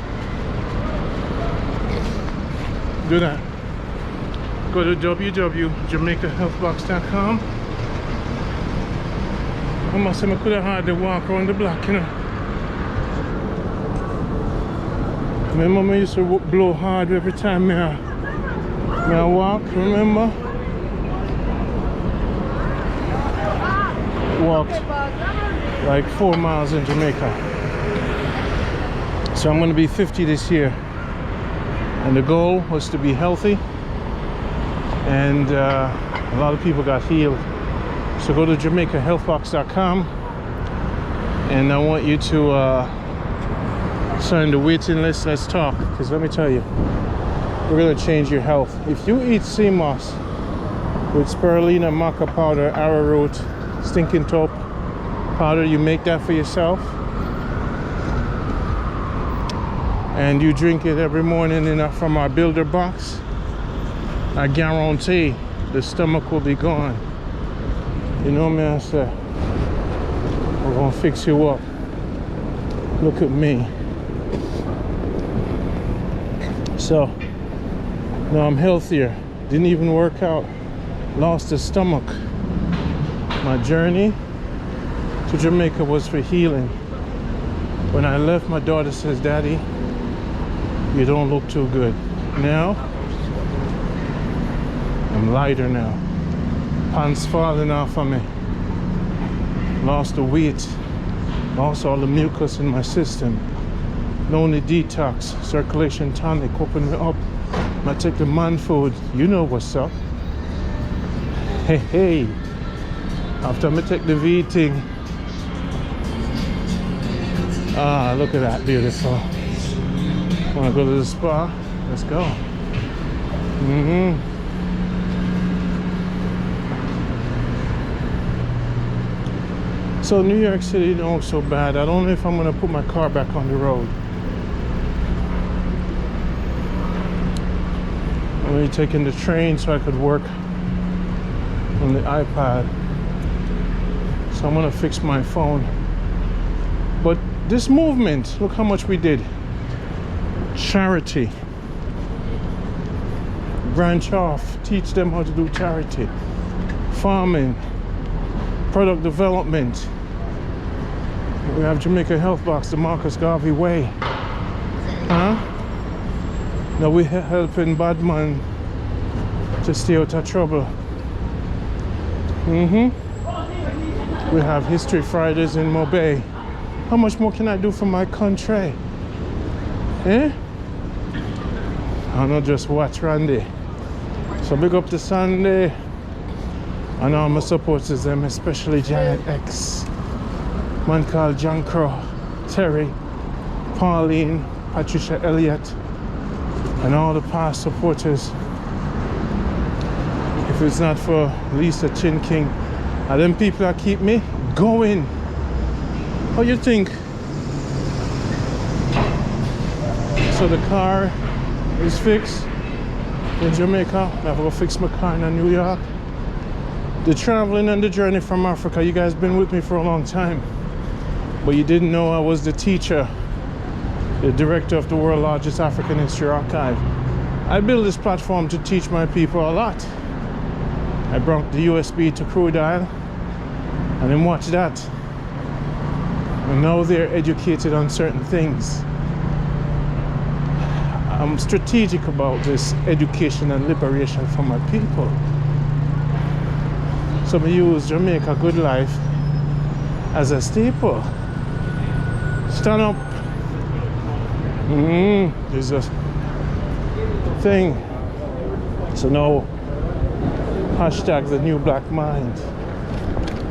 Do that. Go to www.jamaicahealthbox.com. I must say I could have had to walk around the block, you know. My mama used to blow hard every time I walk, remember? Walked like 4 miles in Jamaica. So I'm going to be 50 this year. And the goal was to be healthy. And a lot of people got healed. So go to JamaicaHealthBox.com. And I want you to sign the waiting list. Let's talk. Because let me tell you, we're going to change your health. If you eat CMOS with spirulina, maca powder, arrowroot, stinking top powder, you make that for yourself, and you drink it every morning from our builder box, I guarantee the stomach will be gone. You know me, I say, we're gonna fix you up. Look at me. So now I'm healthier. Didn't even work out. Lost the stomach. My journey to Jamaica was for healing. When I left, my daughter says, "Daddy, you don't look too good." Now I'm lighter now. Pants falling off of me. Lost the weight. Lost all the mucus in my system. No need detox, circulation tonic, open me up. I take the man food. You know what's up. Hey, hey. After I take the V thing. Ah, look at that, beautiful. Wanna go to the spa? Let's go. So New York City don't so bad. I don't know if I'm gonna put my car back on the road. I'm really taking the train so I could work on the iPad. So I'm gonna fix my phone. But this movement, look how much we did. Charity. Branch off, teach them how to do charity. Farming, product development. We have Jamaica Health Box, the Marcus Garvey way. Huh? Now we're helping bad man to stay out of trouble. We have History Fridays in Montego Bay. How much more can I do for my country? Eh? I not just watch Randy. So big up to Sunday and all my supporters, them, especially Janet X, man called John Crow, Terry, Pauline, Patricia Elliott, and all the past supporters. If it's not for Lisa Chin King and them people that keep me going. How you think? So the car is fixed in Jamaica. I have to go fix my car in New York. The traveling and the journey from Africa, you guys been with me for a long time. But you didn't know I was the teacher, the director of the world's largest African history archive. I built this platform to teach my people a lot. I brought the USB to Crude Isle and then watch that. And now they're educated on certain things. I'm strategic about this education and liberation for my people. So we use Jamaica Good Life as a staple. Stand up. There's a thing. So now, hashtag the new black mind.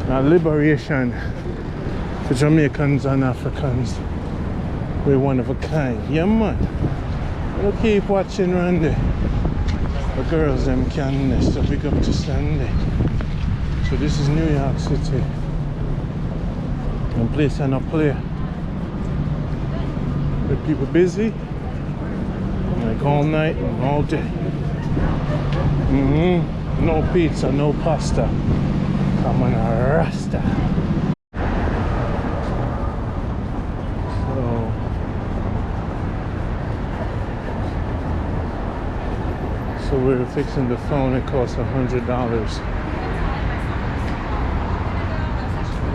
Now liberation for Jamaicans and Africans. We're one of a kind. Yeah, man. We'll keep watching Randy. The girls them can so big up to Sunday. So this is New York City. And place and a play. With people busy. Like all night and all day. No pizza, no pasta. Come on, a rasta. So we're fixing the phone. It costs $100.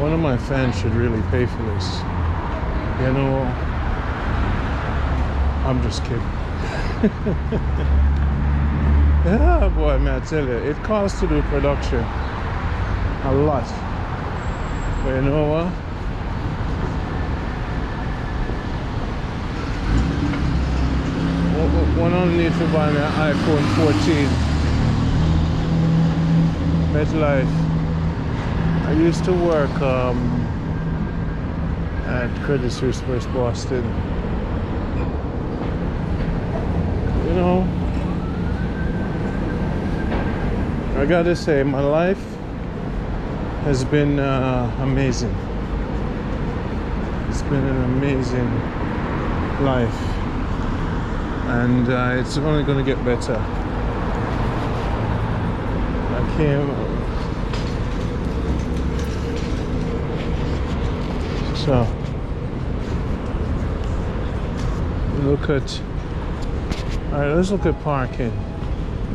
One of my fans should really pay for this. You know, I'm just kidding. Yeah, boy, man, I tell you, it costs to do production a lot. But you know what? One only needs to buy me an iPhone 14. MetLife. I used to work at Credit Suisse West Boston. You know, I gotta say, my life has been amazing. It's been an amazing life. And it's only going to get better. I came. So Look at, all right, let's look at parking.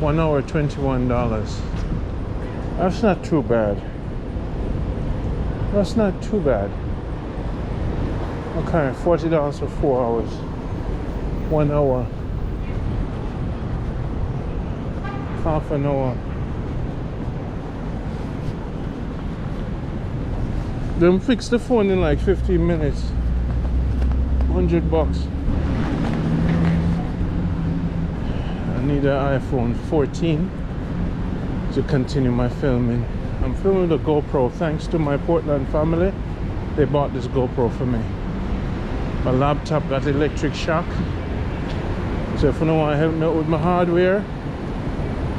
1 hour, $21. That's not too bad. That's not too bad. Okay, $40 for 4 hours. 1 hour. Half an hour. Them fix the phone in like 15 minutes. $100. I need an iPhone 14 to continue my filming. I'm filming with a GoPro thanks to my Portland family. They bought this GoPro for me. My laptop got electric shock. So if you don't want to help me out with my hardware,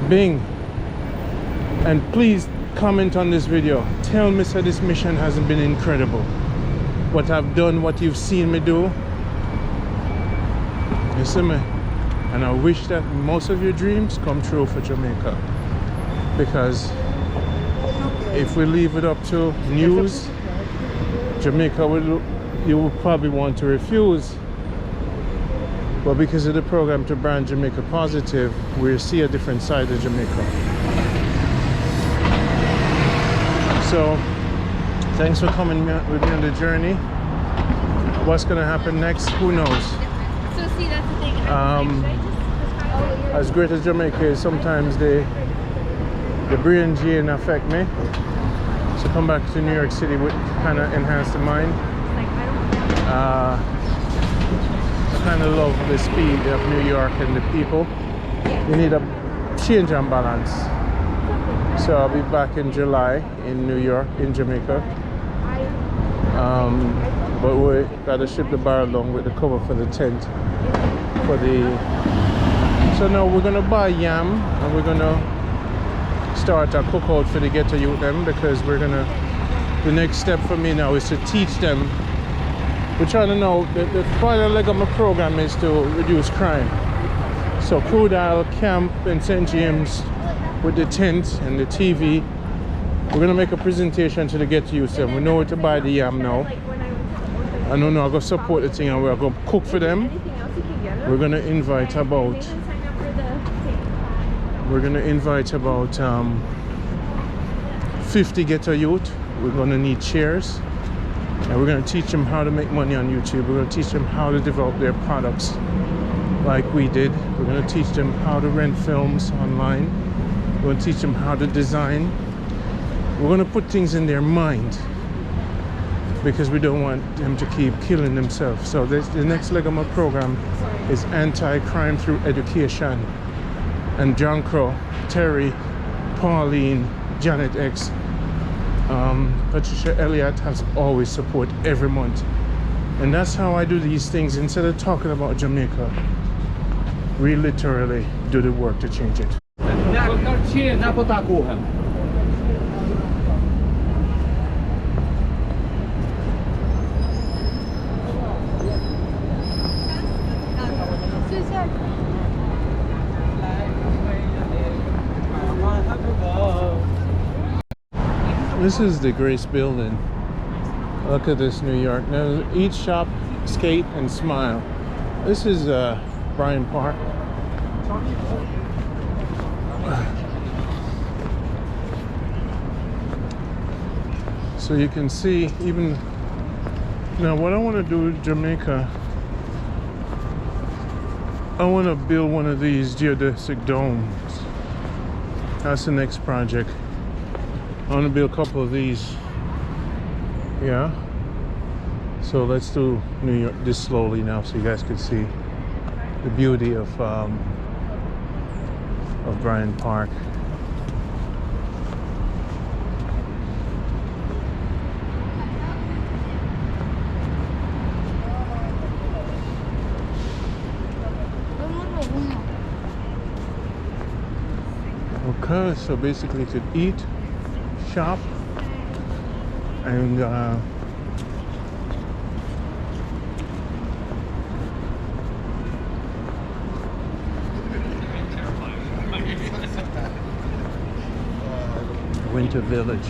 Bing. And please comment on this video. Tell me that this mission hasn't been incredible. What I've done, what you've seen me do. You see me? And I wish that most of your dreams come true for Jamaica. Because if we leave it up to news, Jamaica you will probably want to refuse. But because of the program to brand Jamaica positive, we see a different side of Jamaica. So, thanks for coming with me on the journey. What's gonna happen next? Who knows? So see, that's the thing. As great as Jamaica is, sometimes the brain gene affect me. So come back to New York City would kind of enhance the mind. I kind of love the speed of New York and the people. You need a change and balance. So I'll be back in July in New York, in Jamaica. But we gotta ship the bar along with the cover for the tent. So now we're gonna buy yam and we're gonna start a cookout for the ghetto youth them, because the next step for me now is to teach them. We're trying to know, the final leg of my program is to reduce crime. So Crude Isle Camp in St. James with the tent and the TV. We're gonna make a presentation to the ghetto youth them. We know where to buy the yam now. I know now I'm gonna support the thing and we're gonna cook for them. We're gonna invite about 50 ghetto youth. We're gonna need chairs. And we're going to teach them how to make money on YouTube. We're going to teach them how to develop their products like we did. We're going to teach them how to rent films online. We're going to teach them how to design. We're going to put things in their mind because we don't want them to keep killing themselves. So the next leg of my program is anti-crime through education. And John Crow, Terry, Pauline, Janet X, Patricia Elliott has always support every month, and that's how I do these things. Instead of talking about Jamaica, we literally do the work to change it. This is the Grace Building. Look at this, New York. Now, eat, shop, skate, and smile. This is Bryant Park. So you can see even now what I want to do with Jamaica. I want to build one of these geodesic domes. That's the next project. I want to build a couple of these. Yeah. So let's do New York this slowly now, so you guys can see the beauty of Bryant Park. Okay, so basically to eat, shop, and Winter Village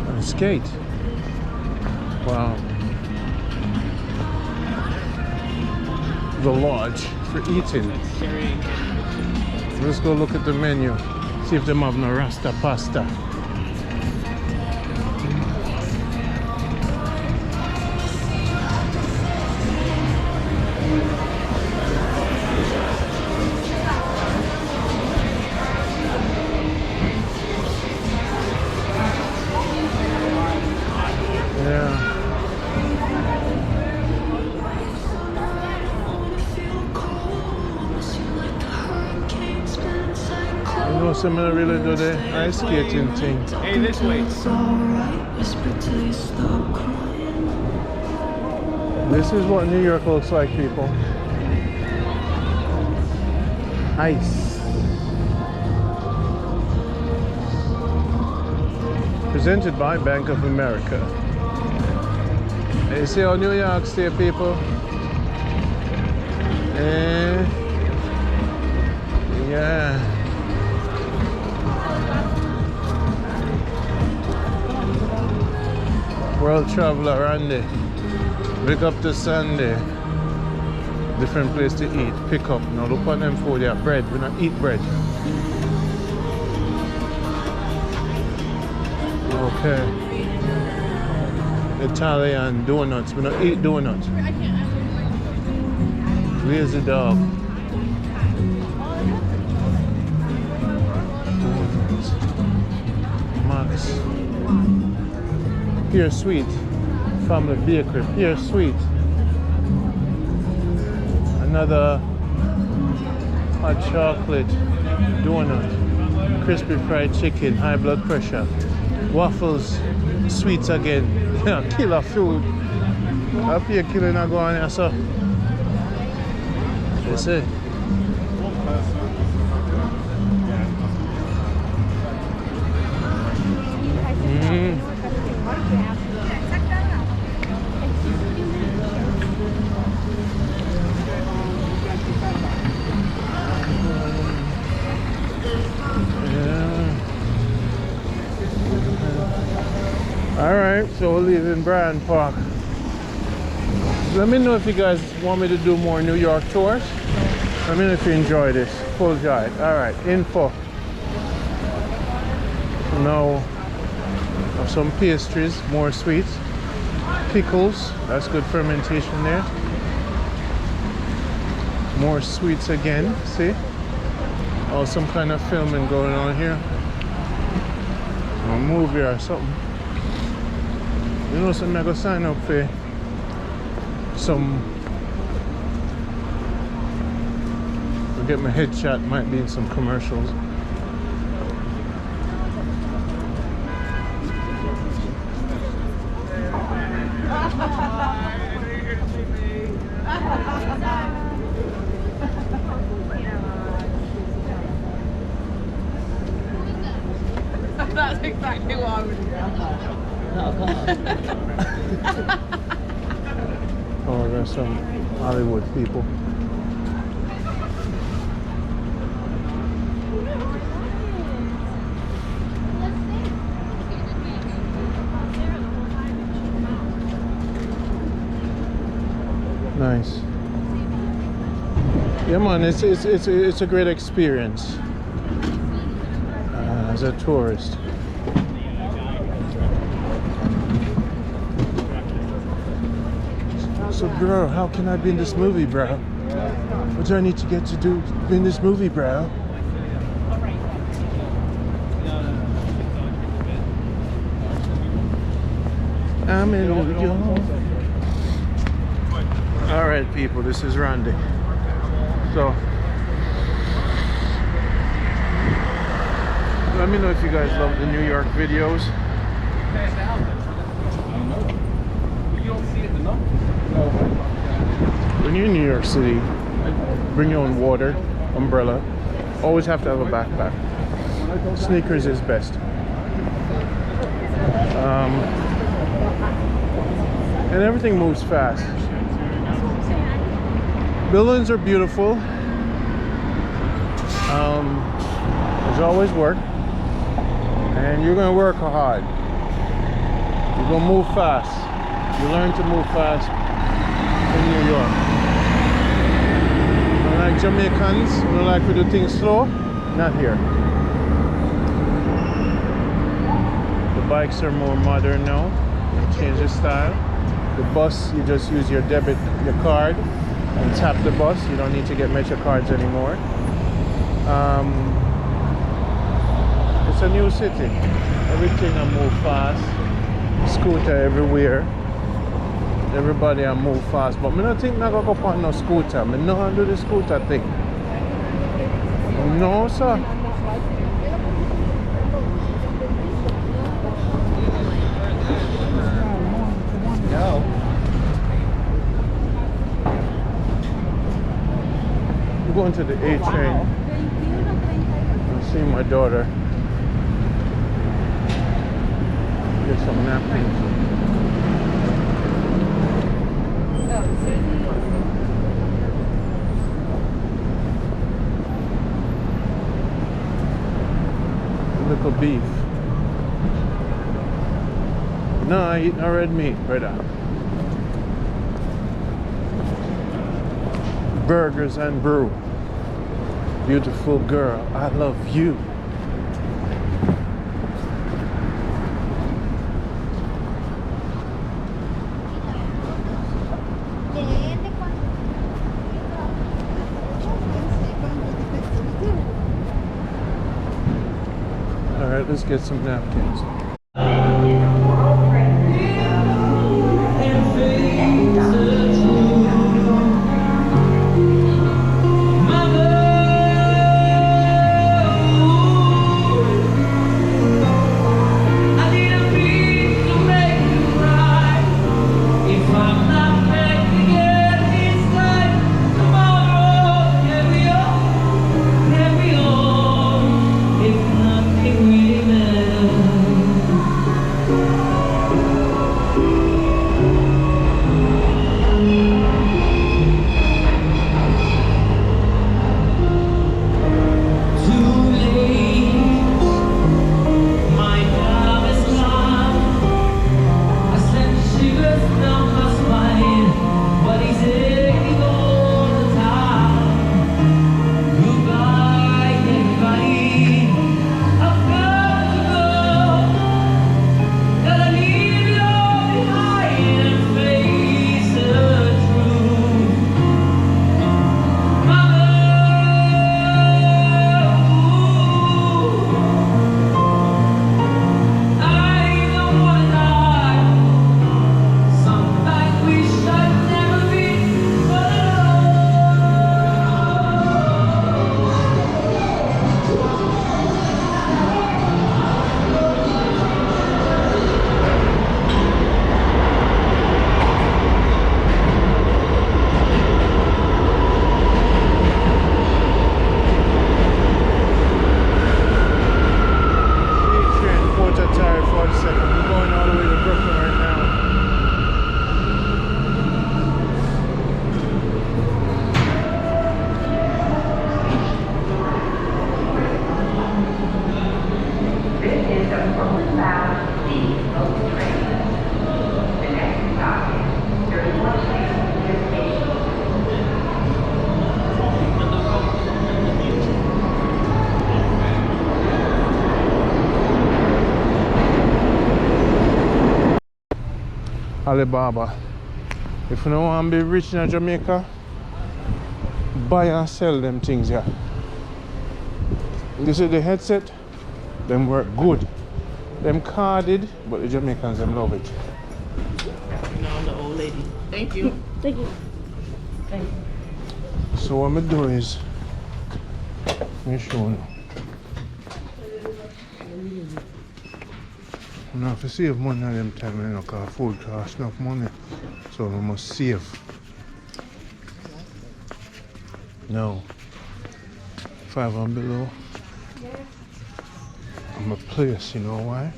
and skate. Wow. the lodge for eating. Let's go look at the menu. See if they have no Rasta pasta. I'm gonna really do the ice skating thing. Hey, this way. This is what New York looks like, people. Ice. Presented by Bank of America. You see how New York State, people? Yeah. World traveler Randy. Big up to Sunday. Different place to eat. Pick up. Now look on them food. Yeah, bread. We don't eat bread. Okay. Italian donuts. We don't eat donuts. Lazy dog. Donuts. Max. Pure Sweet, Family Bakery, Pure Sweet. Another hot chocolate donut, crispy fried chicken, high blood pressure, waffles, sweets again. Yeah, killer food. Up here killing a go on here, so. You see? Alright, so we're leaving Bryan Park. Let me know if you guys want me to do more New York tours. Let me know if you enjoy this. Full guide. Alright, info. Now, have some pastries, more sweets. Pickles, that's good fermentation there. More sweets again, see? Oh, some kind of filming going on here. A movie or something. You know, so I'm gonna sign up for some. I'll get my headshot, might be in some commercials. That's exactly what I would do. Oh, there's some Hollywood people. Nice. Yeah, man, it's a great experience as a tourist. So, bro, how can I be in this movie, bro? What do I need to get to do in this movie, bro? I'm in New York. All right, people, this is Randy. So, let me know if you guys love the New York videos. When you're in New York City, bring your own water, umbrella. Always have to have a backpack. Sneakers is best. And everything moves fast. Buildings are beautiful. There's always work. And you're gonna work hard. You're gonna move fast. You learn to move fast in New York. Like Jamaicans, you know, like we do things slow, not here. The bikes are more modern now, and change the style. The bus, you just use your card, and tap the bus. You don't need to get Metro cards anymore. It's a new city. Everything I move fast. Scooter everywhere. Everybody I move fast, but me not think I go up on no scooter. Me no do the scooter thing. No, sir. No. I'm going to the A train. I'm seeing my daughter. Get some napkins. Little beef. No, I eat no red meat, brother. Burgers and brew. Beautiful girl, I love you. Alright, let's get some napkins. Alibaba. If you don't want to be rich in Jamaica, buy and sell them things here. This is the headset, them work good. Them carded, but the Jamaicans them love it. No, the old lady. Thank you. Thank you. Thank you. So what I'm doing is, let me show you. I have to save money at them time, you know, because food costs enough money. So we must save. No. 5 and below. I'm a place, you know why?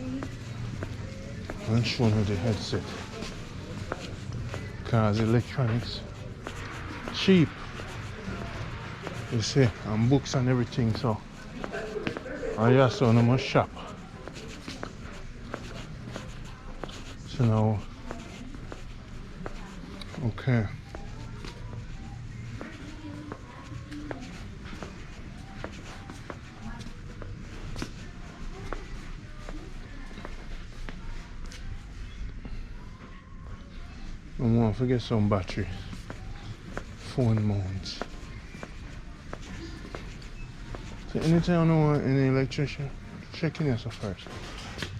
I'm showing you the headset. Because electronics cheap. You see, and books and everything, so I so I must shop. So now, okay. I want to get some battery. Phone mounts. So anytime I want any electrician, check in this first.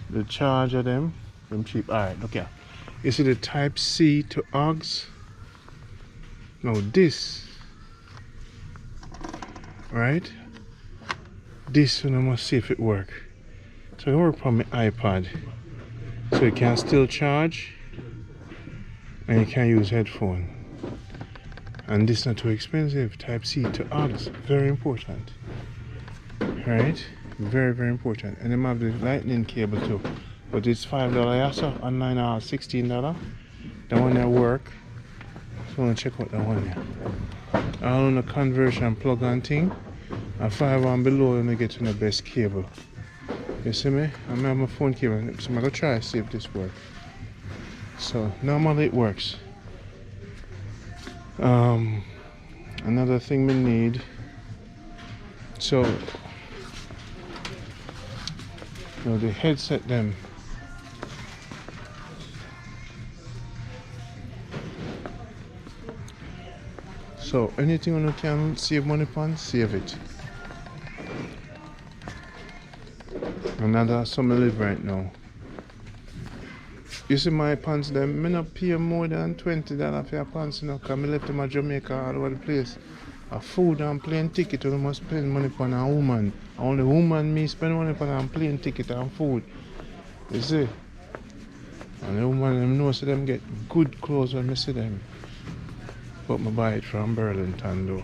The charge of them cheap. Alright, look here. You see the type C to AUX? No, this. Right? This one I must see if it work. So it work from my iPad. So you can still charge and you can use headphone. And this not too expensive. Type C to AUX. Very important. Right? Very, very important. And then I have the lightning cable too. But it's $5 also. Online $16. That one that work. So I'm gonna check out that one here. All on the conversion plug on thing. And 5 and below and I get to the best cable. You see me? I'm have my phone cable. So I'm gonna try to see if this works. So normally it works. Another thing we need. So the headset them. So anything you can save money on, save it. Another some I live right now. You see my pants them, I not pay more than $20 for your pants now, because I left them at Jamaica all over the place. A food and plane ticket, you must spend money on a woman. Only woman me spend money on a plane ticket and food. You see? And the woman them know so them get good clothes when I see them. But I buy it from Burlington though.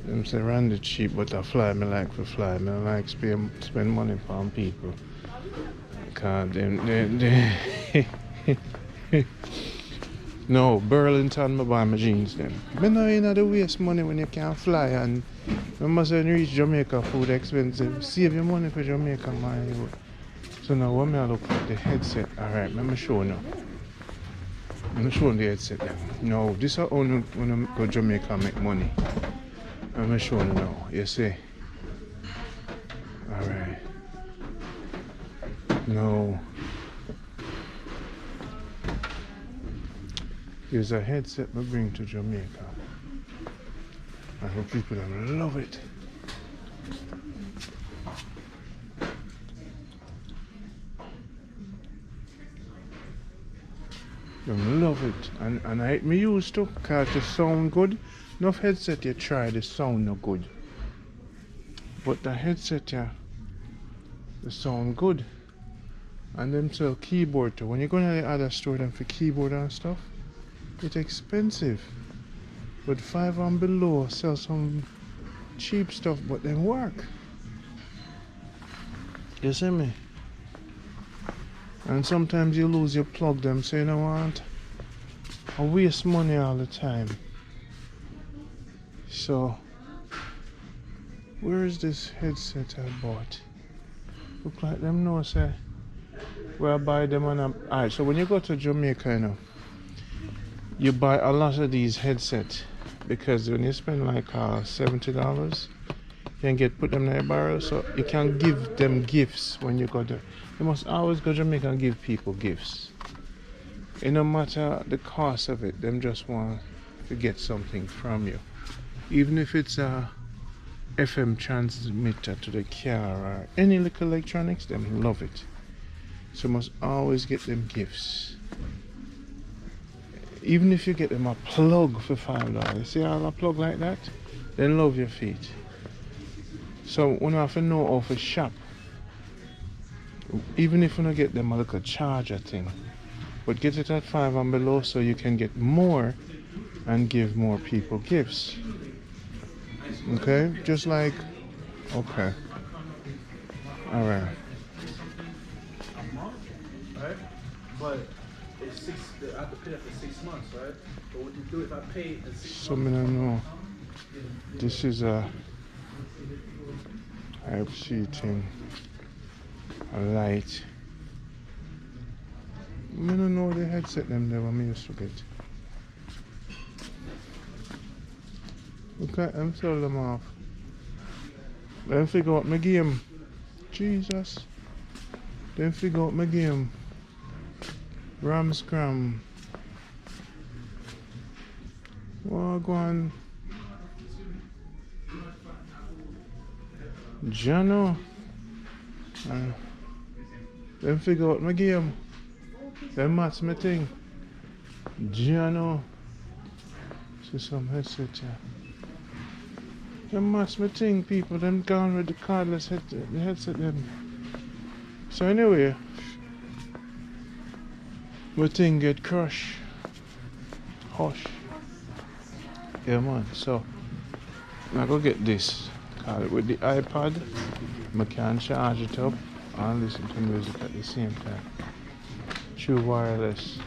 Them say Randy cheap, but I fly me like to fly. I like spend money on people. Cause they no, Burlington I buy my jeans then. I know you know the waste money when you can't fly, and you must reach Jamaica food expensive. Save your money for Jamaica, man. So now when I look at the headset, alright, let me show you now. I'm not showing the headset then. No, this is only when I go to Jamaica and make money. I'm showing you now, you see. Alright. No. Here's a headset I bring to Jamaica. I hope people will love it. They love it. And I me used to, because it sound good. Enough headset you try, the sound no good. But the headset yeah, the sound good. And them sell keyboard too. When you go to the other store them for keyboard and stuff, it's expensive. But 5 and below sell some cheap stuff, but they work. You see me? And sometimes you lose your plug them, so you don't want I waste money all the time. So where is this headset I bought? Look like them know say where I buy them on a alright, so when you go to Jamaica, you know, you buy a lot of these headsets because when you spend like $70, you can put them in a barrel, so you can give them gifts when you go there. You must always go to Jamaica and give people gifts. It no matter the cost of it, them just want to get something from you. Even if it's a FM transmitter to the car or any little electronics, them love it. So you must always get them gifts. Even if you get them a plug for $5, see all a plug like that? They love your feet. So when I have to know how to shop, even if you don't get them a little charger thing, but get it at 5 and below so you can get more and give more people gifts. Okay, just like, okay, all right. Right? But it's I have to pay that for 6 months, right? But what you do if I pay in 6 So I don't know. This is a type C thing, a light. I don't know the headset them there when I used to get. Okay, I'm selling them off. Then figure out my game. Jesus. Then figure out my game. Ram scram. Wagwan. Jano. Then figure out my game. Then match my thing. Jano. See some headset here. Then match my thing, people. Them gone with the cardless headset. The headset them. So anyway, my thing get crushed. Hush. Yeah man, so I go get this. With the iPad, I can charge it up and listen to music at the same time. True wireless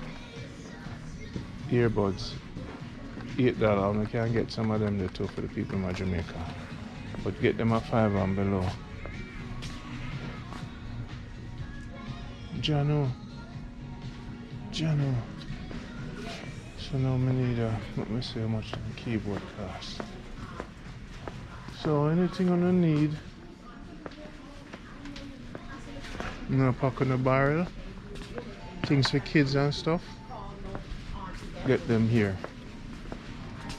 earbuds. $8. I can get some of them there too for the people in Jamaica. But get them at $5 and below. Jano. So now I need let me see how much the keyboard costs. So anything I need, I'm gonna pack in a barrel. Things for kids and stuff. Get them here.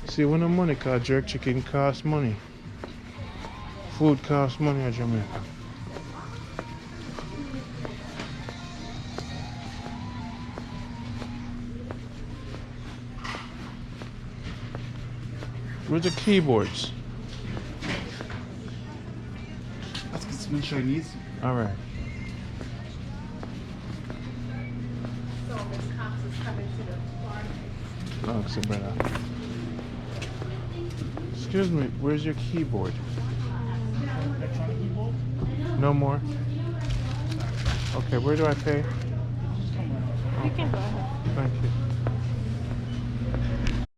See when the money costs, jerk chicken costs money. Food costs money in Jamaica. Where's the keyboards? That's because it's been Chinese. Alright. So Miss Cox is coming to the party. Oh, so brother. Excuse me, where's your keyboard? No more? Okay, where do I pay? You can go ahead. Thank you.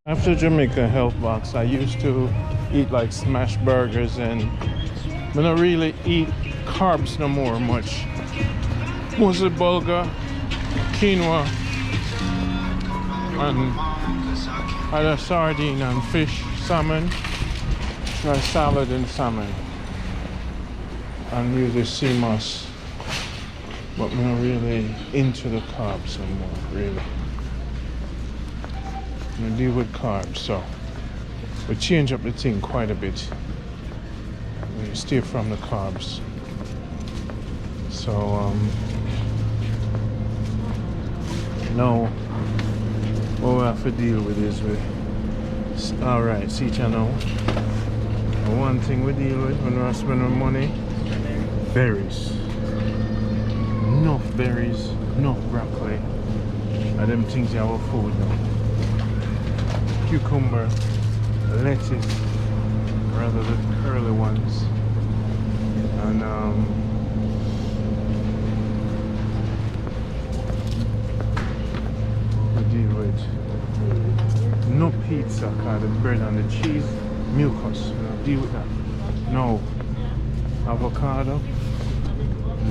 After Jamaica Health Box, I used to eat like smash burgers and I don't really eat carbs no more much. Mostly bulgur, quinoa, and either sardine and fish, salmon, try salad and salmon, and usually sea moss. But I'm not really into the carbs anymore, really. I'm gonna deal with carbs, so we change up the thing quite a bit. We steer from the carbs. So now what we have to deal with is alright, see channel. One thing we deal with when we're spending money, berries. Enough berries, enough broccoli. And them things are our food now. Cucumber, lettuce, rather the curly ones, and we deal with no pizza, cause the bread and the cheese, mucus. Deal with that. No avocado,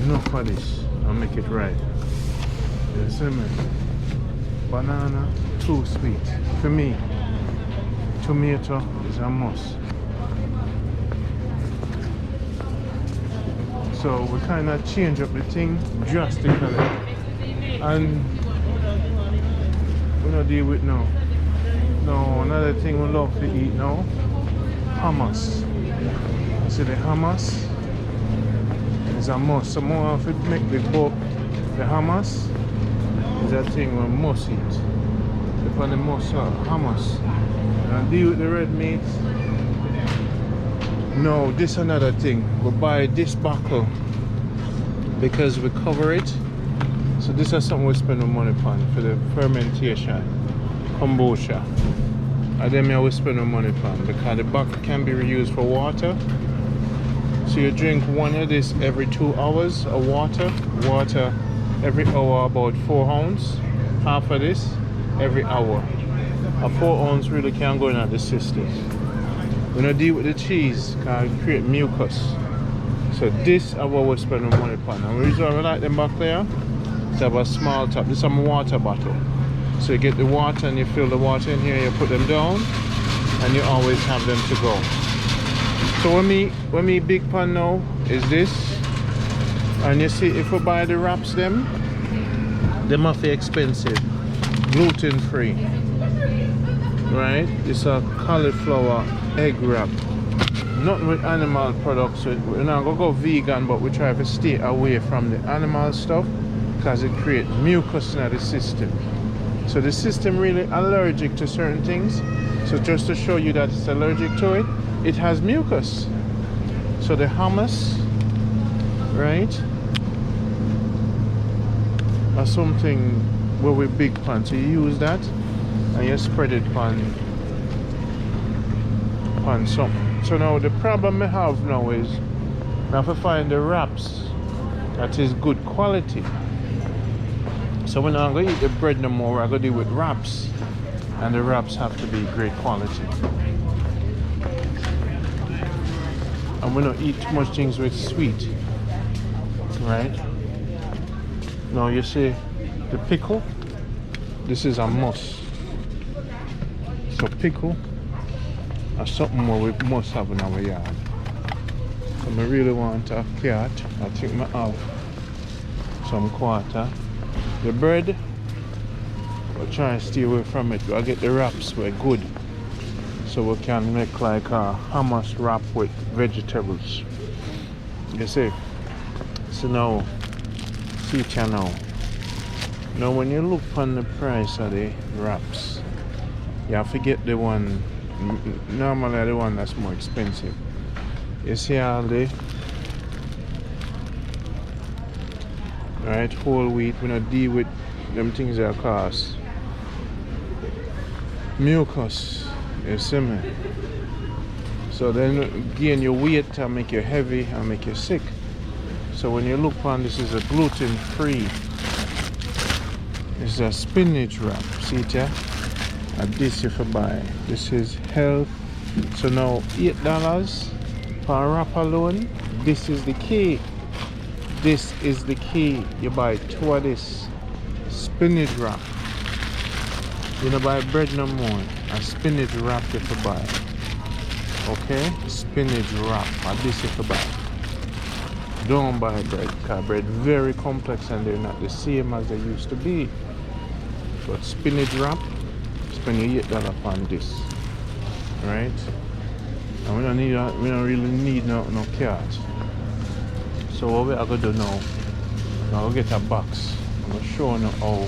no for this. I'll make it right. You see me? Banana, too sweet for me. Tomato is a must. So we kind of change up the thing drastically, and we don't deal with now. No, another thing we love to eat now, hummus. You see the hummus is a must. So more if it make the book, the hummus is a thing we must eat. Upon the must hummus. And deal with the red meat. No, this another thing. We buy this buckle because we cover it. So this is something we spend our money upon for the fermentation, kombucha. And then we spend our money upon because the buckle can be reused for water. So you drink one of this every 2 hours of water. Water every hour about 4 ounces. Half of this every hour. A 4 ounce really can't go in the system. We don't deal with the cheese because it create mucus. So this is what we spend our money upon. And the reason I like them back there is have a small top. This is a water bottle. So you get the water and you fill the water in here, you put them down, and you always have them to go. So when me big pan now is this. And you see if we buy the wraps them must be expensive. Gluten free. right? It's a cauliflower egg wrap. Nothing with animal products. So we're not gonna go vegan, but we try to stay away from the animal stuff because it creates mucus in the system. So the system really allergic to certain things. So just to show you that it's allergic to it, it has mucus. So the hummus, right, are something where we big pan. So you use that and you spread it on something. So now the problem I have now is I have to find the wraps that is good quality. So when I'm going to eat the bread no more, I'm going to do with wraps, and the wraps have to be great quality. And we don't eat too much things with sweet, right? Now you see the pickle, this is a must. So pickle is something more we must have in our yard. So I really want a cat. I think I have some quarter. The bread, we'll try and stay away from it. We'll get the wraps, we're good. So we can make like a hummus wrap with vegetables. You see? So now, see it here now. Now when you look on the price of the wraps, you have to get the one, normally the one that's more expensive. You see all the right, whole wheat, we don't deal with them things that cost mucus, you see me? So then gain your weight and make you heavy and make you sick. So when you look on, this is a gluten free, this is a spinach wrap, see it here? And this you can buy, this is health. So now $8 per wrap alone, this is the key. This is the key. You buy 2 of this spinach wrap. You don't buy bread no more. A spinach wrap you can buy. Okay? Spinach wrap. And this you can buy. Don't buy bread because bread very complex and they're not the same as they used to be. But spinach wrap, spend your $8 on this. Right? And we don't really need no carrot. So what we are going to do now, I'm going to get a box. I'm going to show you how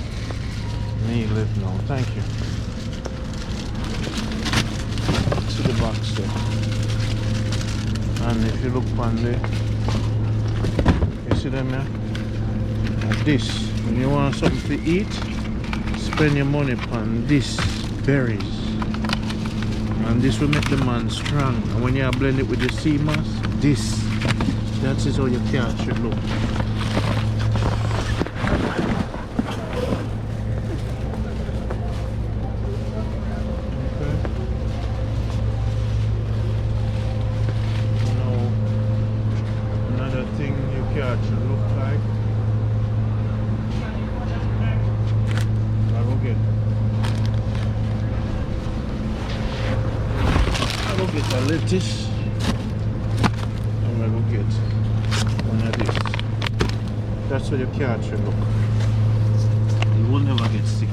me live now. Thank you. See the box there. And if you look on there, you see them here? Like this. When you want something to eat, spend your money on this berries. And this will make the man strong. And when you blend it with the sea moss, this. That is how your cat should look. Okay. Now, another thing your cat should look like. I will get a lettuce. I will get one of these. That's how your cat should look. You will never get sick.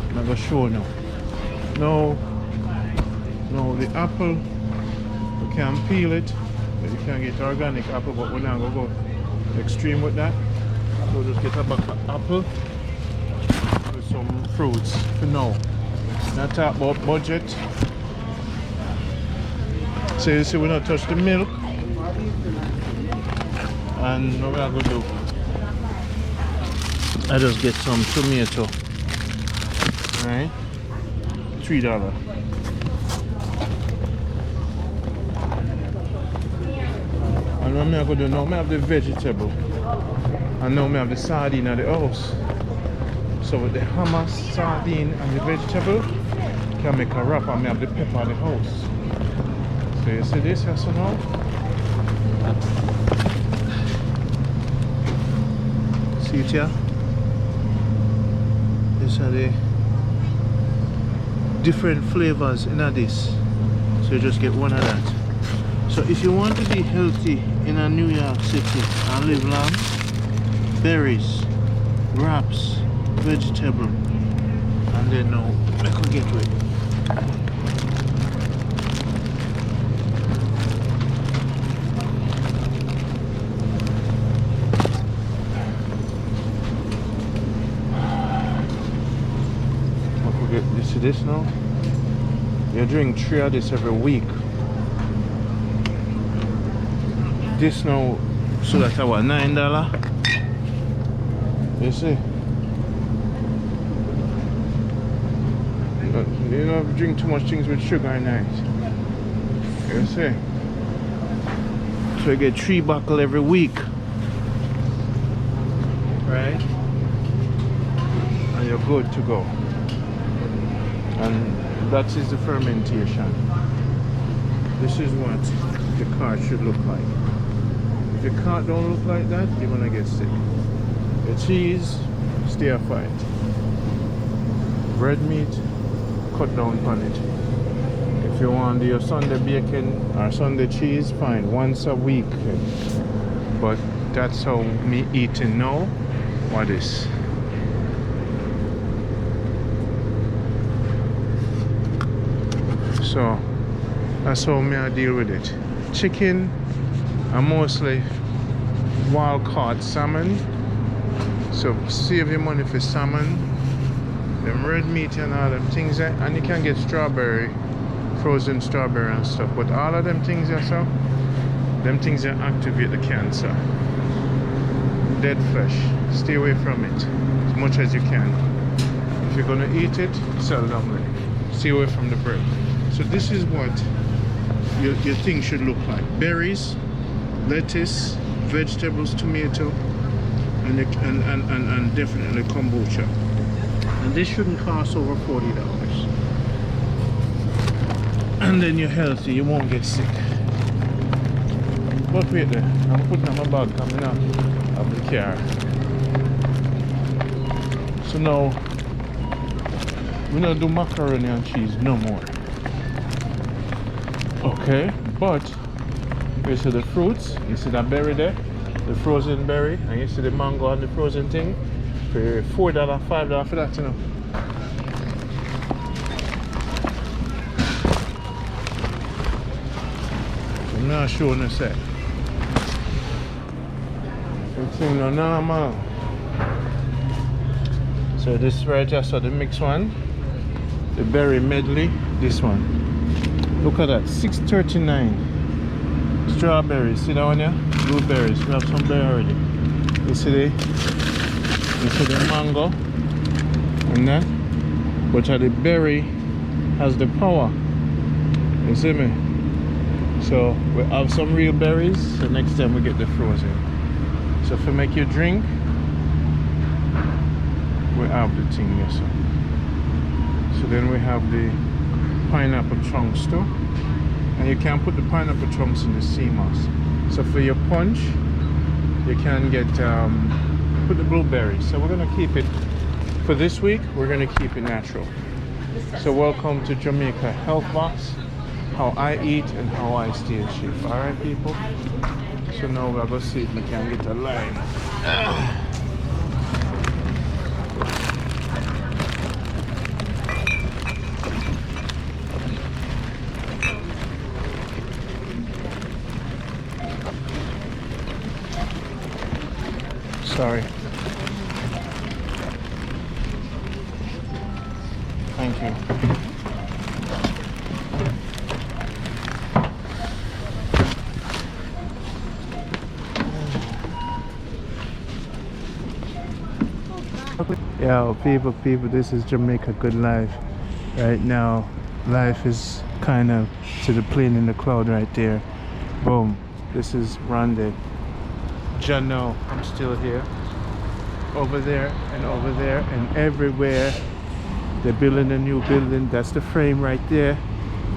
I'm going to show now. No, the apple, you can peel it. You can get organic apple, but we're not going to go extreme with that. So just get a bag of apple with some fruits for now. Not talk about budget. So you see we don't touch the milk. And what we're going to do, I just get some tomato. Right? $3. And what I'm going to do now, I have the vegetable. And now I have the sardine at the house. So with the hummus, sardine and the vegetable, can make a wrap and I have the pepper at the house. So you see this, yes or no? See it here? These are the different flavors in this. So you just get one of that. So if you want to be healthy in a New York City and live long, berries, wraps, vegetable, And then now I could get to it. I forget, you see this now? You're doing 3 of this every week. This now, so that's our $9. You see? You don't drink too much things with sugar in it. You see? So you get 3 bottles every week. Right? And you're good to go. And that is the fermentation. This is what the cart should look like. If your cart don't look like that, you're gonna get sick. The cheese, stir fry it. Red meat, cut down on it. If you want your Sunday bacon or Sunday cheese, fine, once a week. But that's how me eating now. What is? So that's how me I deal with it. Chicken, and mostly wild caught salmon. So save your money for salmon, them red meat and all them things there. And you can get strawberry, frozen strawberry and stuff. But all of them things there, so them things that activate the cancer. Dead flesh, stay away from it as much as you can. If you're gonna eat it, seldomly. Stay away from the bread. So this is what your thing should look like. Berries, lettuce, vegetables, tomato, and definitely kombucha. And this shouldn't cost over $40. And then you're healthy, you won't get sick. But wait there, I'm putting on my bag coming out of the car. So now we don't do macaroni and cheese no more. Okay, but you see the fruits, you see that berry there, the frozen berry, and you see the mango and the frozen thing for $4, $5 for that, you know. I'm not sure no say. It's no normal. So this right here, so the mixed one, the berry medley, this one. Look at that, $6.39. Strawberries, see that one here? Blueberries, we have some berry already. You see the mango and that? But the berry has the power. You see me? So we have some real berries, so next time we get the frozen. So if you make your drink, we have the thing here. So then we have the pineapple chunks too, and you can put the pineapple chunks in the sea moss. So for your punch, you can get put the blueberries. So we're gonna keep it for this week. We're gonna keep it natural. So welcome to Jamaica Health Box. How I eat and how I stay in shape. All right, people. So now we're gonna see if we can get a line. Sorry. Thank you. Yo, people, this is Jamaica Good Life. Right now, life is kind of to the plane in the cloud right there. Boom. This is Rondé. Jano, I'm still here. Over there and everywhere. They're building a new building. That's the frame right there.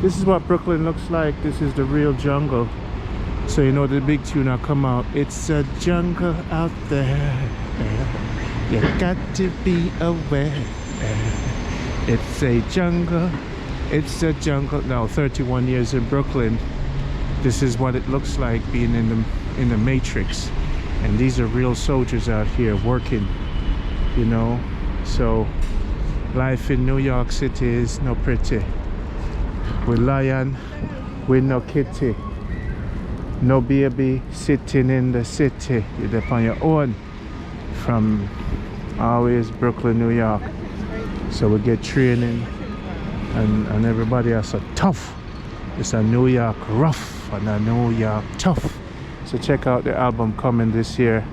This is what Brooklyn looks like. This is the real jungle. So you know the big tune will come out. It's a jungle out there. You got to be aware. It's a jungle. It's a jungle. Now 31 years in Brooklyn. This is what it looks like being in the Matrix. And these are real soldiers out here working, you know. So Life in New York City is no pretty. We lion, we no kitty. No baby sitting in the city. You're there on your own. From always Brooklyn, New York. So we get training and everybody are so tough. It's a New York rough and a New York tough. So check out the album coming this year.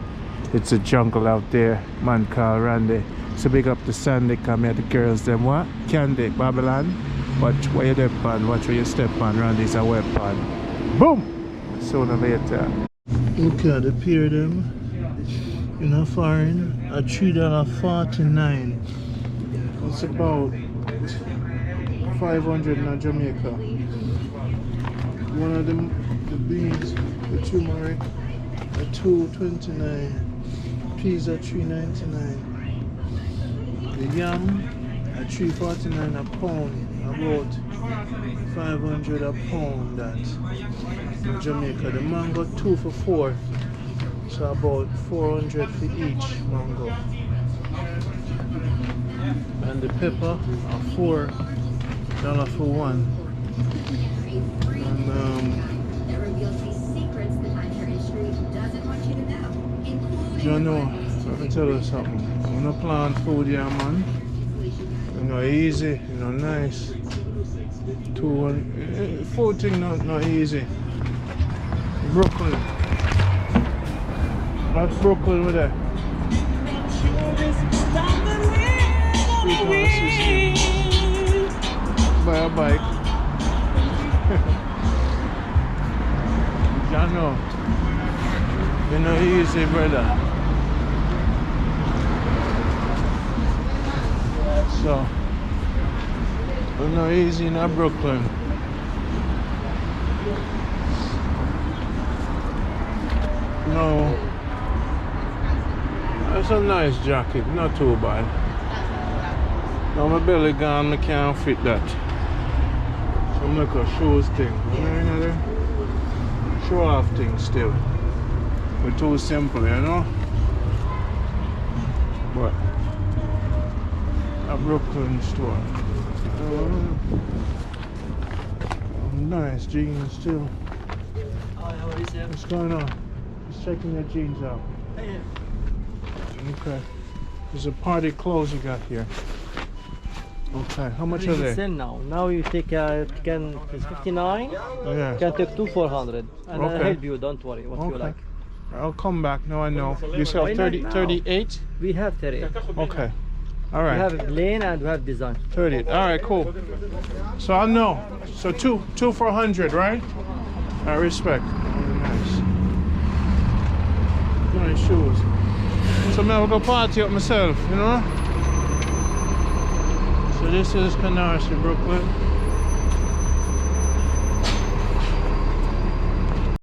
It's a jungle out there. Man called Randy. So big up to Sandy, come here the girls them what? Candy, Babylon. Watch where you step on, watch where you step on. Randy's a weapon. Boom! Sooner or later. Look at the pair them. In a foreign, a $3.49. It's about 500 in Jamaica. One of them, the beans, the turmeric, a $2.29. Peas are $3.99. The yam at $3.49 a pound. About 500 a pound. That in Jamaica. The mango 2 for $4. So about 400 for each mango. And the pepper are $4 for one. And you know, let me tell you something. I'm gonna plant food here, man. You know, easy, you know, nice. Food thing not easy. Brooklyn. That's Brooklyn with that. Buy a bike. You know. You know, easy, brother. So, you know, easy in Brooklyn. No. That's a nice jacket, not too bad. Now my belly gone, I can't fit that. So I'm like a shoes thing. Another show off thing still. But too simple, you know? But a Brooklyn store. Nice jeans too. What's going on? Just checking your jeans out. Okay. There's a party clothes you got here. Okay. How much are they? Now you take it's 59. Yeah. You can take 400. And I'll Okay. help you, don't worry what you like. I'll come back. No, I know. You sell 38? We have 30. Okay. All We right. have plain and we have design. 30. All right, cool. So I'll know. So two for 100, right? I respect. Nice. Nice shoes. So I'm gonna go party up myself, you know? So this is Canarsie, Brooklyn.